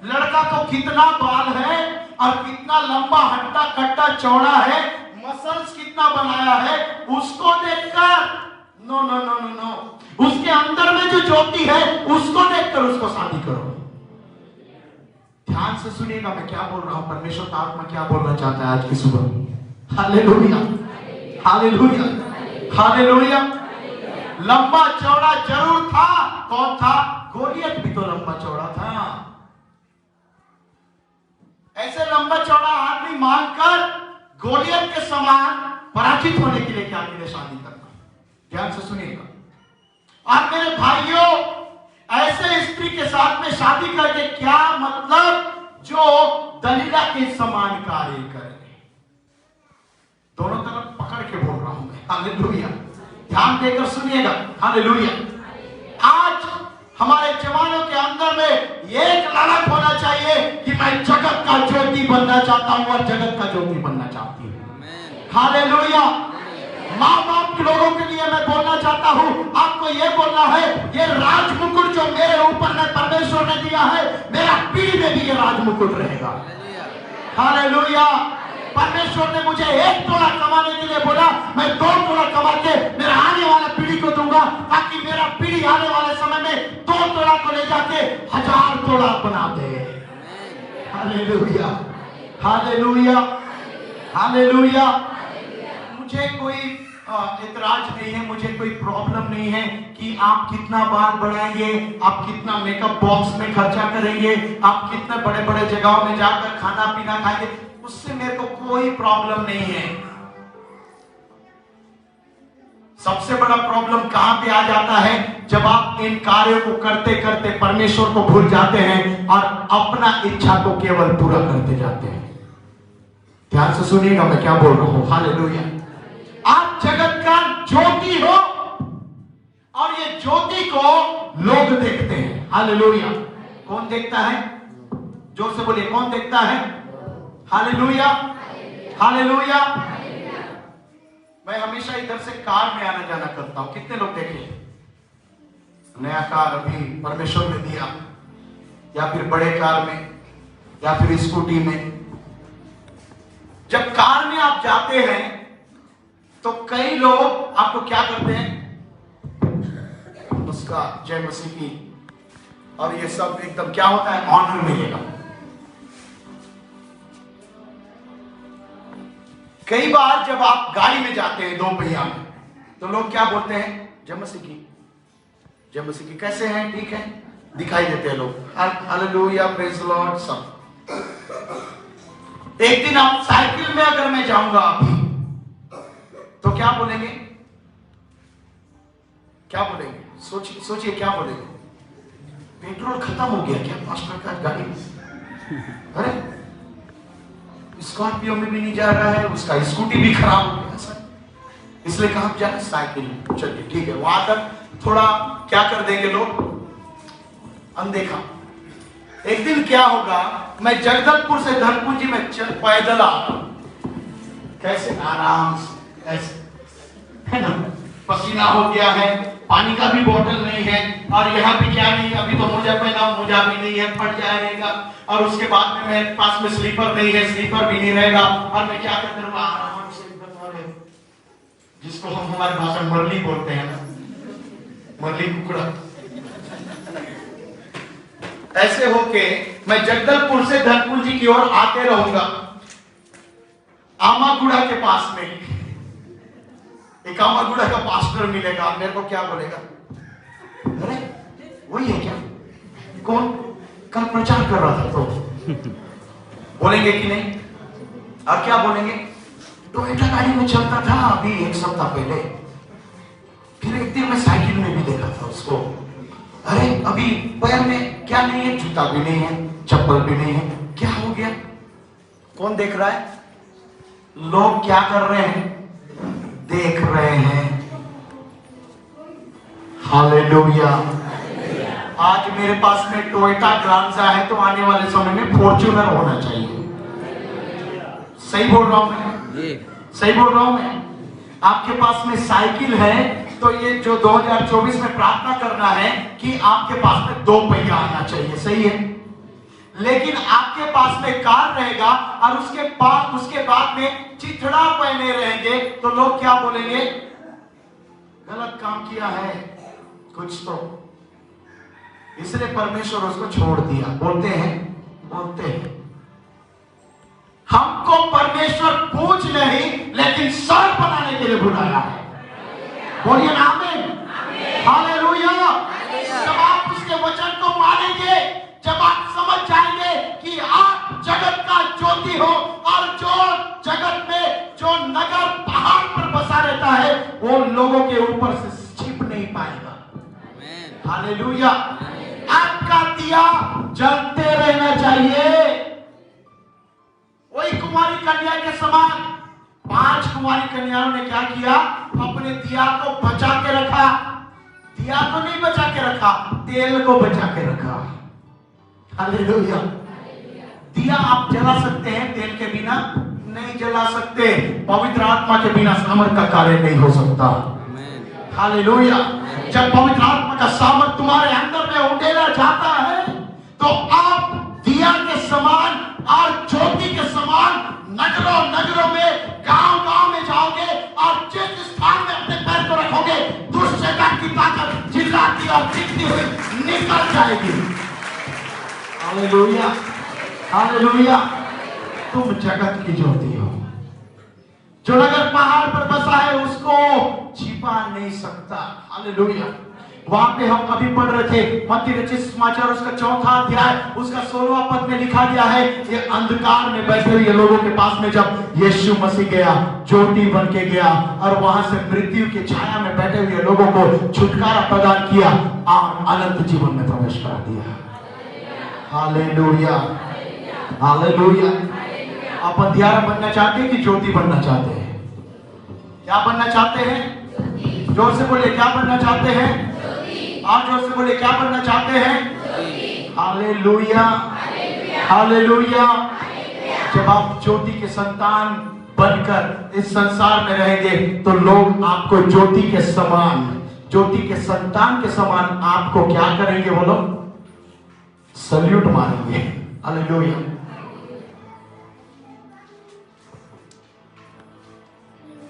लड़का तो कितना बाल है और कितना लंबा हट्टा कट्टा चौड़ा है, मसल्स कितना बनाया है, उसको देखकर no no no no no, उसके अंदर में जो ज्योति है उसको देखकर उसको शादी करो। ध्यान से सुनिएगा मैं क्या बोल रहा हूं, परमेश्वर का आत्मा क्या बोलना चाहता है आज की सुबह। Hallelujah, hallelujah, hallelujah. लंबा चौड़ा जरूर था। कौन था? गोलियत भी तो लंबा चौड़ा था। ऐसे लंबा चौड़ा आदमी मानकर गोलियत के समान पराजित होने के लिए क्या किया? शादी करना। ध्यान से सुनिएगा। और मेरे भाइयों, ऐसे स्त्री के साथ में शादी करके क्या मतलब जो दलीला के समान कार्य करे। दोनों तरफ पकड़ के बोल रहा हूं मैं। हालेलुया। ध्यान देकर सुनिएगा। हालेलुया। आज हमारे जवानों के अंदर में एक ललक होना चाहिए कि मैं जगत का ज्योति बनना चाहता हूं और जगत का ज्योति बनना चाहती हूं। हालेलुया। माँ बाप के लोगों के लिए मैं बोलना चाहता हूं, आपको यह बोलना है, ये राज मुकुट जो मेरे ऊपर में परमेश्वर ने दिया है, मेरा पीढ़ी में भी ये राज मुकुट रहेगा। हालेलुया। परमेश्वर ने मुझे 1 तोला कमाने के लिए बोला, मैं 2 तोला कमा के मेरा आने वाला पीढ़ी को दूंगा, ताकि मेरा पीढ़ी आने वाले समय में 2 तोला को ले जाके 1000 तोला बना दे। Hallelujah, hallelujah, hallelujah. मुझे कोई इतराज नहीं है, मुझे कोई प्रॉब्लम नहीं है कि आप कितना बाल बढ़ाएंगे, आप कितना मेकअप बॉक्स में खर्चा करेंगे, आप कितने बड़े बड़े जगहों में जाकर खाना पीना खाएंगे, उससे मेरे को कोई प्रॉब्लम नहीं है। सबसे बड़ा प्रॉब्लम कहां पे आ जाता है? जब आप इन कार्यों को करते करते परमेश्वर को भूल जाते हैं और अपना इच्छा को केवल पूरा करते जाते हैं। ध्यान से सुनिएगा मैं क्या बोल रहा हूं। हालेलुया। आप जगत का ज्योति हो और ये ज्योति को लोग देखते हैं। हालेलुया। कौन देखता है? जोर से बोलिए, कौन देखता है? Hallelujah, hallelujah. मैं हमेशा इधर से कार में आना जाना करता हूं। कितने लोग देखे? नया कार अभी परमेश्वर ने दिया, या फिर बड़े कार में, या फिर स्कूटी में। जब कार में आप जाते हैं तो कई लोग आपको क्या करते हैं? उसका जय मसीह की और ये सब एकदम क्या होता है? ऑनर मिलेगा। कई बार जब आप गाड़ी में जाते हैं 2 पहिया में, तो लोग क्या बोलते हैं? जय मसीह की, जय मसीह की। कैसे हैं? ठीक है, दिखाई देते हैं लोग। हालेलुया, प्रेज द लॉर्ड सब। एक दिन आप साइकिल में अगर मैं जाऊंगा अभी, तो क्या बोलेंगे? क्या बोलेंगे? सोचिए, सोचिए क्या बोलेंगे? पेट्रोल खत्म हो गया क्या पास्टर का गाड़ी में? अरे स्कॉर्पियो में भी नहीं जा रहा है, उसका स्कूटी भी खराब हो गया सर, इसलिए कहां जा रहे? साइकिल। चलिए ठीक है, वहां तक थोड़ा क्या कर देंगे लोग? अनदेखा। एक दिन क्या होगा, मैं जगदलपुर से धनकुंजी में पैदल आ, कैसे आराम से ऐसे, है ना, पसीना हो गया है, पानी का भी बोतल नहीं है, और यहाँ पे क्या नहीं, अभी तो मोजा पहना, मोजा भी नहीं है, फट जाएगा, और उसके बाद में मेरे पास में स्लीपर नहीं है, स्लीपर भी नहीं रहेगा, और मैं क्या करता हूँ आराम से, जिसको हम हमारी भाषा में मरली बोलते हैं, मरली कुकड़ा। ऐसे होके मैं जगदलपुर से धनकुंजी की ओर आते रहूंगा। आमागुड़ा के पास में एक आमागुड़ा का पास्टर मिलेगा, मेरे को क्या बोलेगा? अरे वही है क्या? कौन? कल प्रचार कर रहा था। तो बोलेंगे कि नहीं? और क्या बोलेंगे? टोयोटा गाड़ी में चलता था अभी 1 सप्ताह पहले, फिर एक दिन मैं साइकिल में भी देखा था उसको। अरे अभी पैर में क्या नहीं है? जूता भी नहीं है, चप्पल भी नहीं है, क्या हो गया? कौन देख रहा है? लोग क्या कर रहे हैं? देख रहे हैं। हालेलुया। आज मेरे पास में टोयोटा ग्रांजा है, तो आने वाले समय में फॉर्च्यूनर होना चाहिए। सही बोल रहा हूं मैं? सही बोल रहा हूं मैं? आपके पास में साइकिल है तो ये जो 2024 में प्रार्थना करना है कि आपके पास में 2 पहिया आना चाहिए, सही है। लेकिन आपके पास में कार रहेगा और उसके बाद में चिथड़ा पहने रहेंगे तो लोग क्या बोलेंगे? गलत काम किया है कुछ तो, इसलिए परमेश्वर उसको छोड़ दिया। बोलते हैं हमको परमेश्वर पूछ नहीं लेकिन सर बनाने के लिए बुलाया है। बोलिए ना आमीन, हालेलुया। जब आप उसके वचन को मानेंगे, जब आप समझ जाएंगे कि आप जगत का ज्योति हो और जो जगत में जो नगर पहाड़ पर बसा रहता है वो लोगों के ऊपर से छिप नहीं पाएगा। हालेलुया। आपका दिया जलते रहना चाहिए। वही कुमारी कन्या के समान 5 कुमारी कन्याओं ने क्या किया? अपने दिया को बचा के रखा। दिया को नहीं बचा के रखा, तेल को बचा के रखा। हालेलुया। दिया आप जला सकते हैं, तेल के बिना नहीं जला सकते। पवित्र आत्मा के बिना सामर्थ का कार्य नहीं हो सकता। हालेलुया। जब पवित्र आत्मा का सामर्थ तुम्हारे अंदर में उठेला जाता है तो आप दिया के समान और ज्योति के समान नगरों में, गांव में जाओगे और जिस स्थान में अपने पैर को रखोगे दुष्ट शैतान की ताकत चिल्लाती और चीखती हुई निकल जाएगी। Hallelujah, hallelujah. तुम जगत की ज्योति हो। जो नगर पहाड़ पर बसा है उसको छिपा नहीं सकता। हालेलुया। वहां पे हम अभी पढ़ रहे थे मत्ती रचित समाचार उसका 4वां अध्याय उसका 16वां पद में लिखा गया है, ये अंधकार में बैठे हुए लोगों के पास में जब यीशु मसीह गया, ज्योति बन के गया और वहां से मृत्यु की छाया में बैठे हुए लोगों को छुटकारा प्रदान किया और अनंत जीवन में प्रवेश करा दिया। Hallelujah, hallelujah. आप अंधियारा बनना चाहते हैं कि ज्योति बनना चाहते हैं? क्या बनना चाहते हैं? जोर से बोलिए, क्या बनना चाहते हैं? आप जोर से बोलिए, क्या बनना चाहते हैं? Hallelujah, hallelujah. जब आप ज्योति के संतान बनकर इस संसार में रहेंगे तो लोग आपको ज्योति के समान, ज्योति के संतान के समान आपको क्या करेंगे? बोलो, सल्यूट मारेंगे। हालेलुया।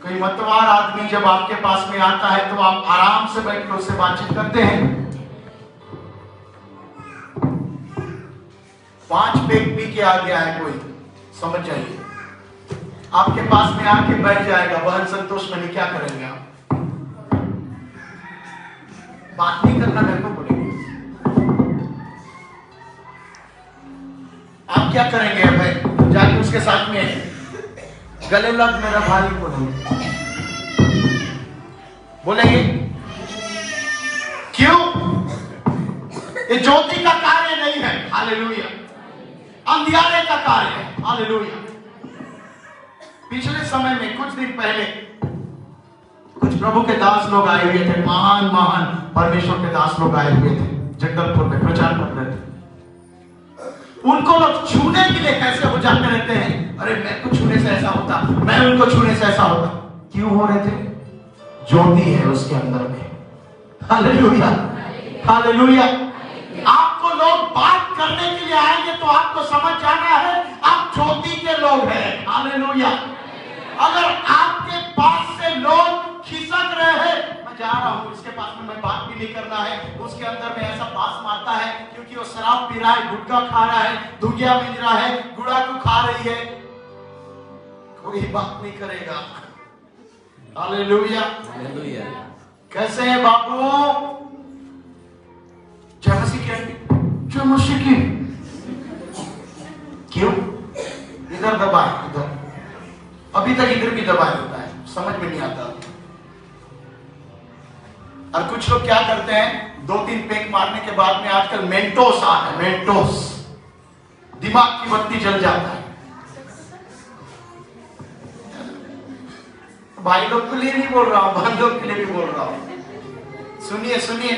कोई मतवार आदमी जब आपके पास में आता है तो आप आराम से बैठकर उससे बातचीत करते हैं। 5 पेग पी के आ गया है कोई, समझ जाइए, आपके पास में आके बैठ जाएगा, बहन संतोष मैंने क्या करेंगे? आप बात नहीं करना, मेरे को बोलेंगे। आप क्या करेंगे भाई? जाके उसके साथ में गले लग मेरा भाई बोलेंगे। क्यों? ये ज्योति का कार्य नहीं है। हालेलुया। अंधियारे का कार्य है। हालेलुया। पिछले समय में कुछ दिन पहले कुछ प्रभु के दास लोग आए हुए थे, महान परमेश्वर के दास लोग आए हुए थे, जगदलपुर में प्रचार कर रहे थे। उनको लोग छूने के लिए कैसे हो जाते रहते हैं, अरे मैं को छूने से ऐसा होता, मैं उनको छूने से ऐसा होता। क्यों हो रहे थे? ज्योति है उसके अंदर में। Hallelujah, hallelujah. आपको लोग बात करने के लिए आएंगे तो आपको समझ जाना है आप ज्योति के लोग हैं। हालेलुया। अगर आपके पास से लोग खिसक रहे हैं, मैं जा रहा हूं इसके पास में, मैं बात भी नहीं करना है, उसके अंदर में ऐसा पास मारता है क्योंकि वो शराब पी रहा है, गुटखा खा रहा है, धुगिया बेच रहा है, गुड़ाकू खा रही है, कोई बात नहीं करेगा। Hallelujah, hallelujah. कैसे है बाबू? जय मसीह की, जय मसीह की। क्यों? इधर दबाए, इधर, अभी तक इधर भी दबाए होता है, समझ में नहीं आता। और कुछ लोग क्या करते हैं, 2-3 पेक मारने के बाद में आजकल मेंटोस आ है, मेंटोस, दिमाग की बत्ती जल जाता है। भाई लोग के लिए नहीं बोल रहा हूं, बहन लोग के लिए भी बोल रहा हूं। सुनिए सुनिए,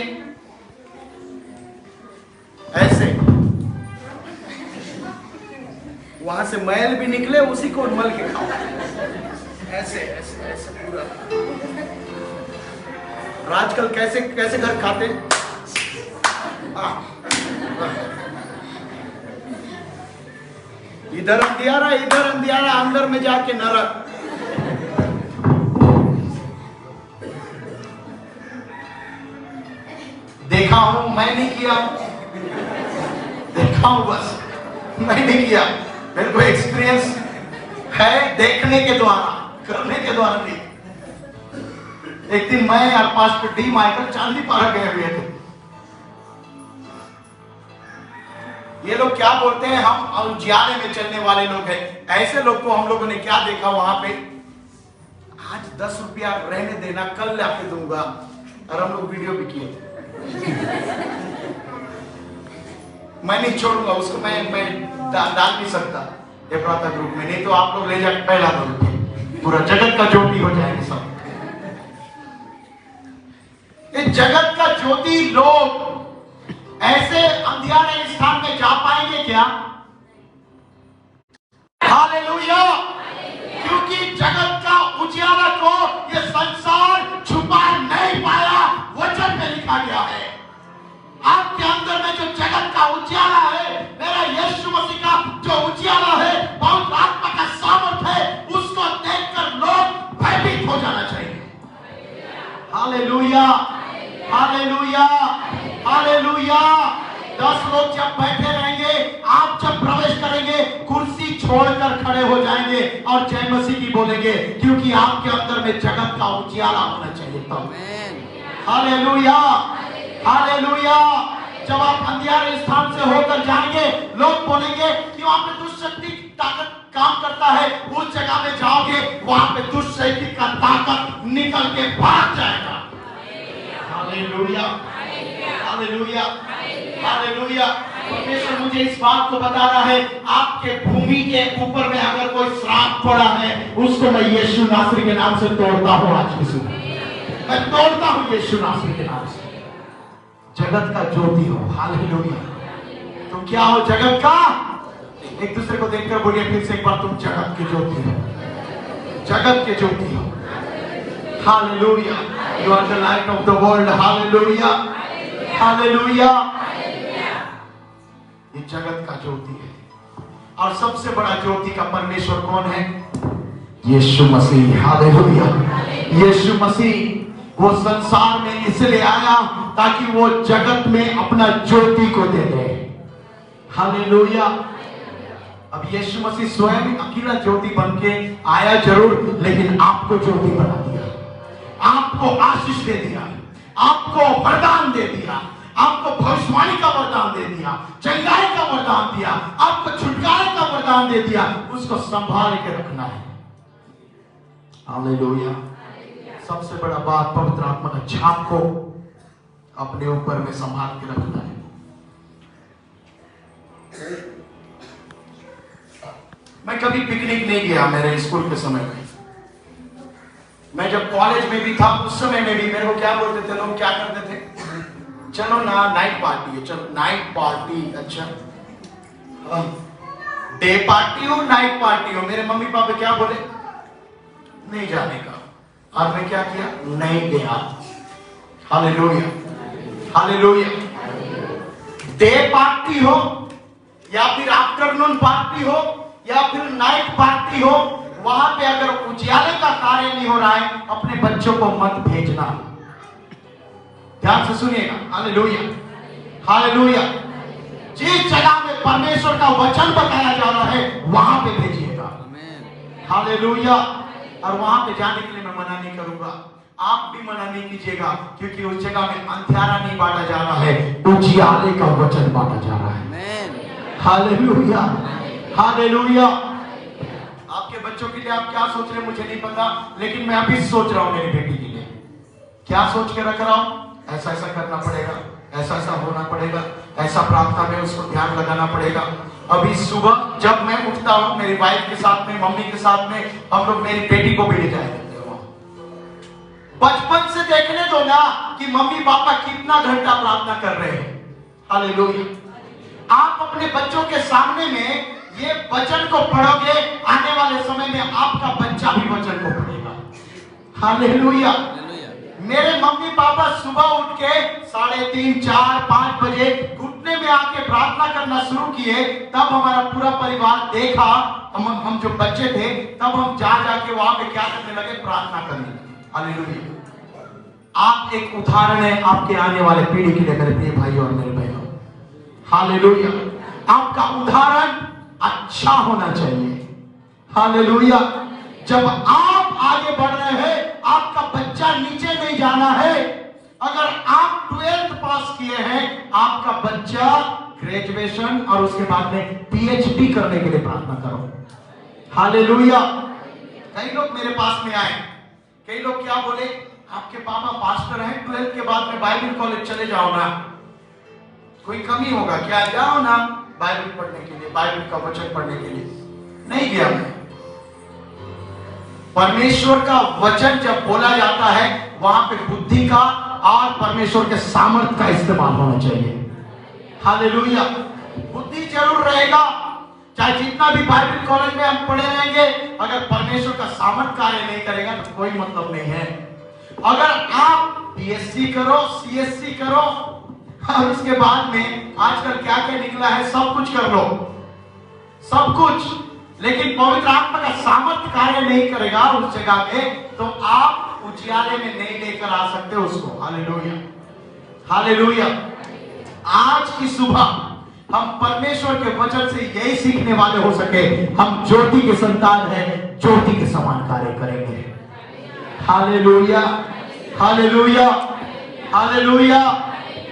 ऐसे वहां से मैल भी निकले, उसी को मल के खाओ। ऐसे ऐसे ऐसे पूरा। और आजकल कैसे कैसे घर खाते हैं? इधर अंधियारा, अंदर में जाके नरक। देखा हूं, मैं नहीं किया, देखा हूं बस, मैं नहीं किया। मेरे को एक्सपीरियंस है देखने के द्वारा, करने के द्वारा नहीं। एक दिन मैं और पास्टर डी माइकल चांदी पारा गए हुए थे। ये लोग क्या बोलते हैं, हम उजियारे में चलने वाले लोग हैं। ऐसे लोग को हम लोगों ने क्या देखा वहां पे, आज 10 रुपया रहने देना, कल लाके दूंगा। और हम लोग वीडियो भी किए थे। मैं नहीं छोड़ूंगा उसको, मैं डाल नहीं सकता ये प्रार्थना ग्रुप में, नहीं तो आप लोग ले जाकर पहला दो, पूरा जगत का ज्योति हो जाएंगे सब। ये जगत का ज्योति लोग ऐसे अंधियारे स्थान में जा पाएंगे क्या? हालेलुया! क्योंकि जगत का उजियारा को ये संसार छुपा नहीं पाया, वचन में लिखा गया है। आपके अंदर में जो जगत का उजियारा है, मेरा यीशु मसीह का जो उजियारा है, पवित्र आत्मा का सामर्थ है, उसको देखकर लोग भयभीत हो जाना चाहिए। हालेलुया! हालेलुया! हालेलुया! 10 लोग जब बैठे रहेंगे, आप जब प्रवेश करेंगे, कुर्सी छोड़कर खड़े हो जाएंगे और जय मसीह की बोलेंगे, क्योंकि आपके अंदर में जगत का उजियारा होना चाहिए तब। हालेलुया! हालेलुया! जब आप अंधियारे स्थान से होकर जाएंगे, लोग बोलेंगे कि वहां पे दुष्ट शक्ति ताकत काम करता है। उस जगह में जाओगे, वहां पे दुष्ट शक्ति का ताकत निकल के भाग जाएगा। हालेलुया! हालेलुया! हालेलुया! परमेश्वर मुझे इस बात को बता रहा है, आपके भूमि के ऊपर में अगर कोई श्राप पड़ा है, उसको मैं यीशु नासरी के नाम से तोड़ता हूं। आज की सुबह मैं तोड़ता हूं यीशु नासरी के नाम से। जगत का ज्योति हो। हालेलुया! तुम क्या हो? जगत का। एक दूसरे को देखकर बोलिए फिर से एक बार, तुम जगत की ज्योति हो, जगत के ज्योति हो। Hallelujah! You are the light of the world. Hallelujah! Hallelujah! ये जगत का ज्योति है। और सबसे बड़ा ज्योति का परमेश्वर कौन है? यीशु मसीह। हालेलुया! यीशु मसीह वो संसार में इसलिए आया ताकि वो जगत में अपना ज्योति को दे दे। हालेलुया! अब यीशु मसीह स्वयं अकेला ज्योति बन के आया जरूर, लेकिन आपको ज्योति बना दिया, आपको आशीष दे दिया, आपको वरदान दे दिया, आपको भविष्यवाणी का वरदान दे दिया, चंगाई का वरदान दिया, आपको छुटकारे का वरदान दे दिया। उसको संभाल के रखना है। हालेलुया! सबसे बड़ा बात, पवित्र आत्मा का छाप को अपने ऊपर में संभाल के रखना है। मैं कभी पिकनिक नहीं गया मेरे स्कूल के समय में। मैं जब कॉलेज में भी था, उस समय में भी मेरे को क्या बोलते थे लोग, क्या करते थे, चलो ना नाइट पार्टी है, चलो नाइट पार्टी। अच्छा, डे पार्टी हो नाइट पार्टी हो, मेरे मम्मी पापा क्या बोले, नहीं जाने का। और मैं क्या किया, नहीं गया। हालेलुया! हालेलुया! डे पार्टी हो या फिर आफ्टरनून पार्टी हो या फिर नाइट पार्टी हो, वहां पे अगर उजियारे का कार्य नहीं हो रहा है, अपने बच्चों को मत भेजना। ध्यान से सुनिएगा। हालेलुया! हालेलुया! जिस जगह में परमेश्वर का वचन बताया जा रहा है, वहां पे भेजिएगा। हालेलुया! और वहां पे जाने के लिए मैं मना नहीं करूंगा, आप भी मना नहीं कीजिएगा, क्योंकि उस जगह में अंधियारा नहीं बांटा जा रहा है, उजियारे का वचन बांटा जा रहा है। हालेलुया! हालेलुया! आपके बच्चों के लिए आप क्या सोच रहे हैं मुझे नहीं पता, लेकिन मैं अभी सोच रहा हूं मेरी बेटी के लिए। क्या सोच के रख रहा हूं? ऐसा ऐसा करना पड़ेगा, ऐसा ऐसा होना पड़ेगा, ऐसा प्रार्थना में उसको ध्यान लगाना पड़ेगा। अभी सुबह जब मैं उठता हूं, मेरी वाइफ के साथ में, मम्मी के साथ में, हम लोग मेरी बेटी को भी ले जाएंगे। बचपन से देखने दो ना कि मम्मी पापा कितना घंटा प्रार्थना कर रहे हैं। हालेलुया! आप अपने बच्चों के सामने में ये वचन को पढ़ोगे, आने वाले समय में आपका बच्चा भी वचन को पढ़ेगा। हालेलुया। मेरे मम्मी पापा सुबह उठ के 3:30, 4, 5 बजे घुटने में आके प्रार्थना करना शुरू किए। तब हमारा पूरा परिवार देखा, हम जो बच्चे थे, तब हम जाके वहां पे क्या करने लगे, प्रार्थना करने। हालेलुया। आप एक उदाहरण है आपके आने वाले पीढ़ी के लिए, मेरे प्रिय भाई और मेरे बहनों। हालेलुया। आपका उदाहरण अच्छा होना चाहिए। हालेलुया। जब आप आगे बढ़ रहे हैं, आपका बच्चा नीचे नहीं जाना है। अगर आप 12th पास किए हैं, आपका बच्चा ग्रेजुएशन और उसके बाद में पीएचडी करने के लिए प्रार्थना करो। हालेलुया। कई लोग मेरे पास में आए, कई लोग क्या बोले, आपके पापा पास्टर हैं, 12th के बाद में बाइबल कॉलेज चले जाओ ना, कोई कमी होगा क्या, जाओ ना बाइबल पढ़ने के लिए, बाइबल का वचन पढ़ने के लिए। नहीं गया मैं। परमेश्वर का वचन जब बोला जाता है, वहां पे बुद्धि का और परमेश्वर के सामर्थ का इस्तेमाल होना चाहिए। हालेलुया। बुद्धि जरूर रहेगा, चाहे जितना भी बाइबल कॉलेज में हम पढ़े रहेंगे, अगर परमेश्वर का सामर्थ कार्य नहीं करेगा तो कोई मतलब नहीं है। अगर आप बीएससी करो, सीएससी करो, और उसके बाद में आजकल क्या क्या निकला है, सब कुछ कर लो, सब कुछ, लेकिन पवित्र आत्मा का सामर्थ कार्य नहीं करेगा उस जगह पे, तो आप उजियाले में नहीं लेकर आ सकते उसको। हालेलुया। हालेलुया। आज की सुबह हम परमेश्वर के वचन से यही सीखने वाले हो सके, हम ज्योति के संतान हैं, ज्योति के समान कार्य करेंगे। हालेलुया। हालेलुया। हालेलुया।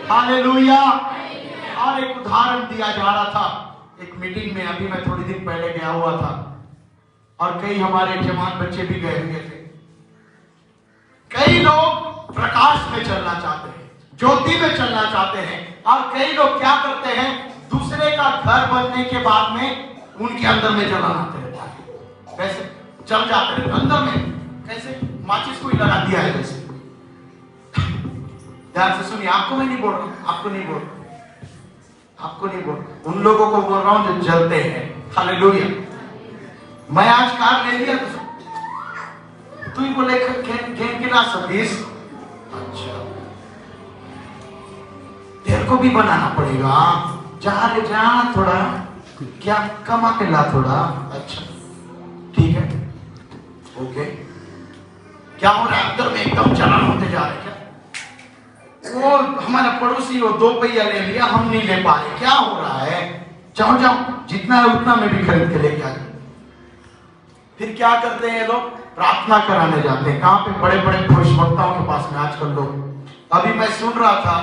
हालेलुया। और एक उदाहरण दिया जा रहा था एक मीटिंग में, अभी मैं थोड़ी दिन पहले गया हुआ था, और कई हमारे जवान बच्चे भी गए हुए थे। कई लोग प्रकाश में चलना चाहते हैं, ज्योति में चलना चाहते हैं, और कई लोग क्या करते हैं, दूसरे का घर बनने के बाद में उनके अंदर में जलन आते रहता है। कैसे चल जाते रहते अंदर में, कैसे माचिस को ही लगा दिया है जैसे। ध्यान से सुनिए, आपको मैं नहीं बोल रहा हूं, आपको नहीं बोल रहा, आपको नहीं बोल रहा, उन लोगों को बोल रहा हूं जो जलते हैं। हालेलुया। मैं आज कार ले लिया, तू ही बोले घेन के ना सतीश, अच्छा तेरे को भी बनाना पड़ेगा, जा रे जा, थोड़ा क्या कमा के ला थोड़ा, अच्छा ठीक है, ओके। क्या हो रहा है अंदर में, एकदम चलन होते जा रहे, क्या वो हमारा पड़ोसी वो 2 पहिया ले लिया, हम नहीं ले पा रहे, क्या हो रहा है, जाओ जाओ, जितना है उतना में भी खरीद के लेके आ जाओ। फिर क्या करते हैं लोग, प्रार्थना कराने जाते हैं। कहां पे, बड़े बड़े भविष्यवक्ताओं के पास में आजकल लोग। अभी मैं सुन रहा था,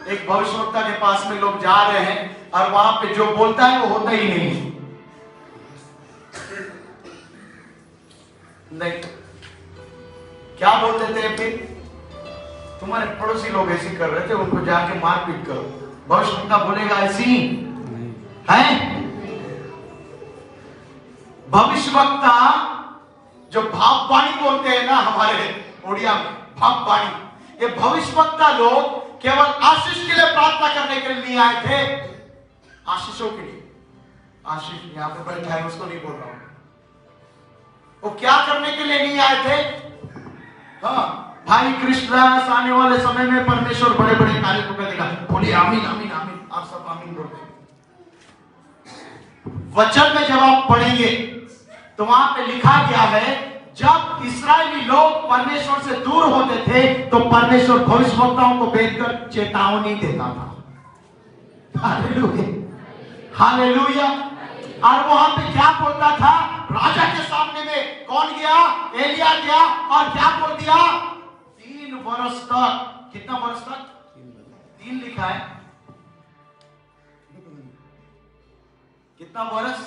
एक भविष्यवक्ता के पास में लोग जा रहे हैं, और वहां पे जो बोलता है वो होता ही नहीं। नहीं, क्या बोलते थे फिर, तुम्हारे पड़ोसी लोग ऐसे कर रहे थे, उनको जाके मारपीट करो। भविष्यवक्ता बोलेगा ऐसी है। भविष्यवक्ता जो भाववाणी बोलते हैं ना, हमारे उड़िया में भाववाणी, ये भविष्यवक्ता लोग केवल आशीष के लिए प्रार्थना करने के लिए नहीं आए थे, आशीषों के लिए। आशीष यहां पे बैठा है, उसको नहीं बोल रहा हूं, वो क्या करने के लिए नहीं आए थे। हाँ भाई, कृष्णदास आने वाले समय में परमेश्वर बड़े बड़े कार्य को करेगा, बोलिए आमीन आमीन आमीन, आप सब आमीन बोलते। वचन में जब आप पढ़ेंगे तो वहां पे लिखा गया है, जब इस्राएली लोग परमेश्वर से दूर होते थे तो परमेश्वर भविष्यवक्ताओं को भेजकर चेतावनी देता था। हालेलुया। हालेलुया। और वहां पे क्या बोलता था, राजा के सामने में कौन गया, एलिया गया, और क्या बोल दिया, 3 वर्ष तक, कितना वर्ष तक, 3 लिखा है, कितना वर्ष,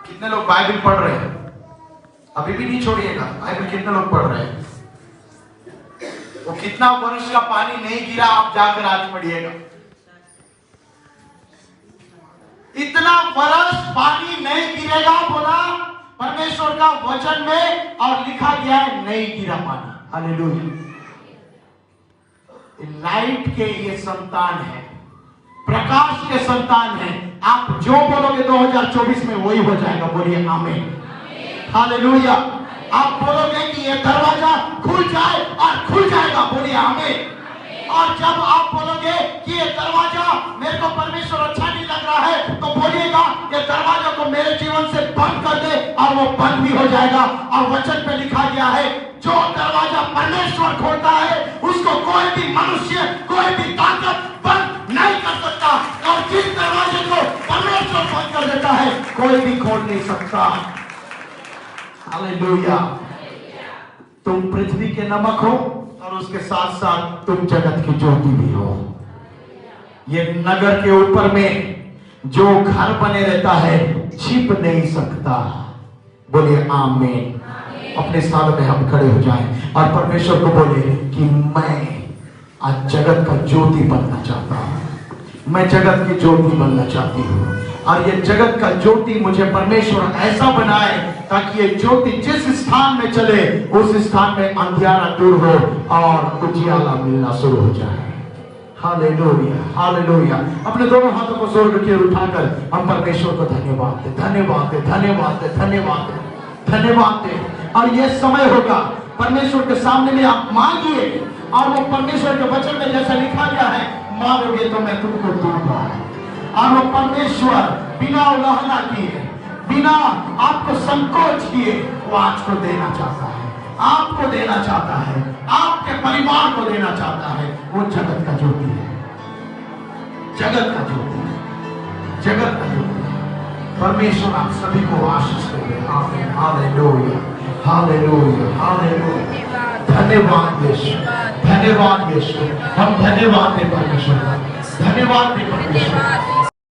कितने लोग बाइबल पढ़ रहे हैं, अभी भी नहीं छोड़िएगा, बाइबल कितने लोग पढ़ रहे हैं, वो कितना वर्ष का पानी नहीं गिरा, आप जाकर आज पढ़िएगा। इतना वर्ष पानी नहीं गिरेगा बोला परमेश्वर का वचन में, और लिखा गया है नहीं गिरा पानी। हालेलुया। लाइट के ये संतान है, प्रकाश के संतान हैं। आप जो बोलोगे 2024 में वही हो जाएगा। बोलिए आमीन, हालेलुया। आप बोलोगे कि ये दरवाजा खुल जाए और खुल जाएगा। बोलिए आमीन। और जब आप बोलोगे कि ये दरवाजा मेरे को परमेश्वर अच्छा नहीं लग रहा है, तो बोलिएगा ये दरवाजा को मेरे जीवन से बंद कर दे, और वो बंद भी हो जाएगा। और वचन पे लिखा गया है, जो दरवाजा परमेश्वर खोलता है उसको कोई भी मनुष्य, कोई भी ताकत बंद नहीं कर सकता। और जिस दरवाजे को परमेश्वर बंद कर देता है कोई भी खोल नहीं सकता। हालेलुया। तुम पृथ्वी के नमक हो और उसके साथ साथ तुम जगत की ज्योति भी हो। ये नगर के ऊपर में जो घर बने रहता है छिप नहीं सकता। बोलिए आमीन। अपने स्थान में हम खड़े हो जाएं और परमेश्वर को बोले कि मैं आज जगत का ज्योति बनना चाहता हूं। मैं जगत की ज्योति बनना चाहती हूँ, और ये जगत का ज्योति मुझे परमेश्वर ऐसा बनाए ताकि ये ज्योति जिस स्थान में चले उस स्थान में अंधियारा दूर हो और उजियाला मिलना शुरू हो जाए। Hallelujah, hallelujah. अपने दोनों हाथों को जोर की ओर उठाकर हम परमेश्वर को धन्यवाद दे, धन्यवाद दे, धन्यवाद दे, धन्यवाद दे, धन्यवाद दे। और ये समय होगा परमेश्वर के सामने में आप मांगिए, और वो परमेश्वर के वचन में जैसा लिखा गया है, मांगोगे तो मैं तुमको दूंगा। और वो परमेश्वर बिना उलाहना किए, बिना आपको संकोच किए वो आज को देना चाहता है, आपको देना चाहता है, आपके परिवार को देना चाहता है। वो जगत का ज्योति है, जगत का ज्योति है, जगत का ज्योति है। परमेश्वर आप सभी को आशीष दे। आमीन, हालेलुया, हालेलुया, हालेलुया। धन्यवाद यीशु, धन्यवाद यीशु। हम धन्यवाद दे परमेश्वर, धन्यवाद दे परमेश्वर।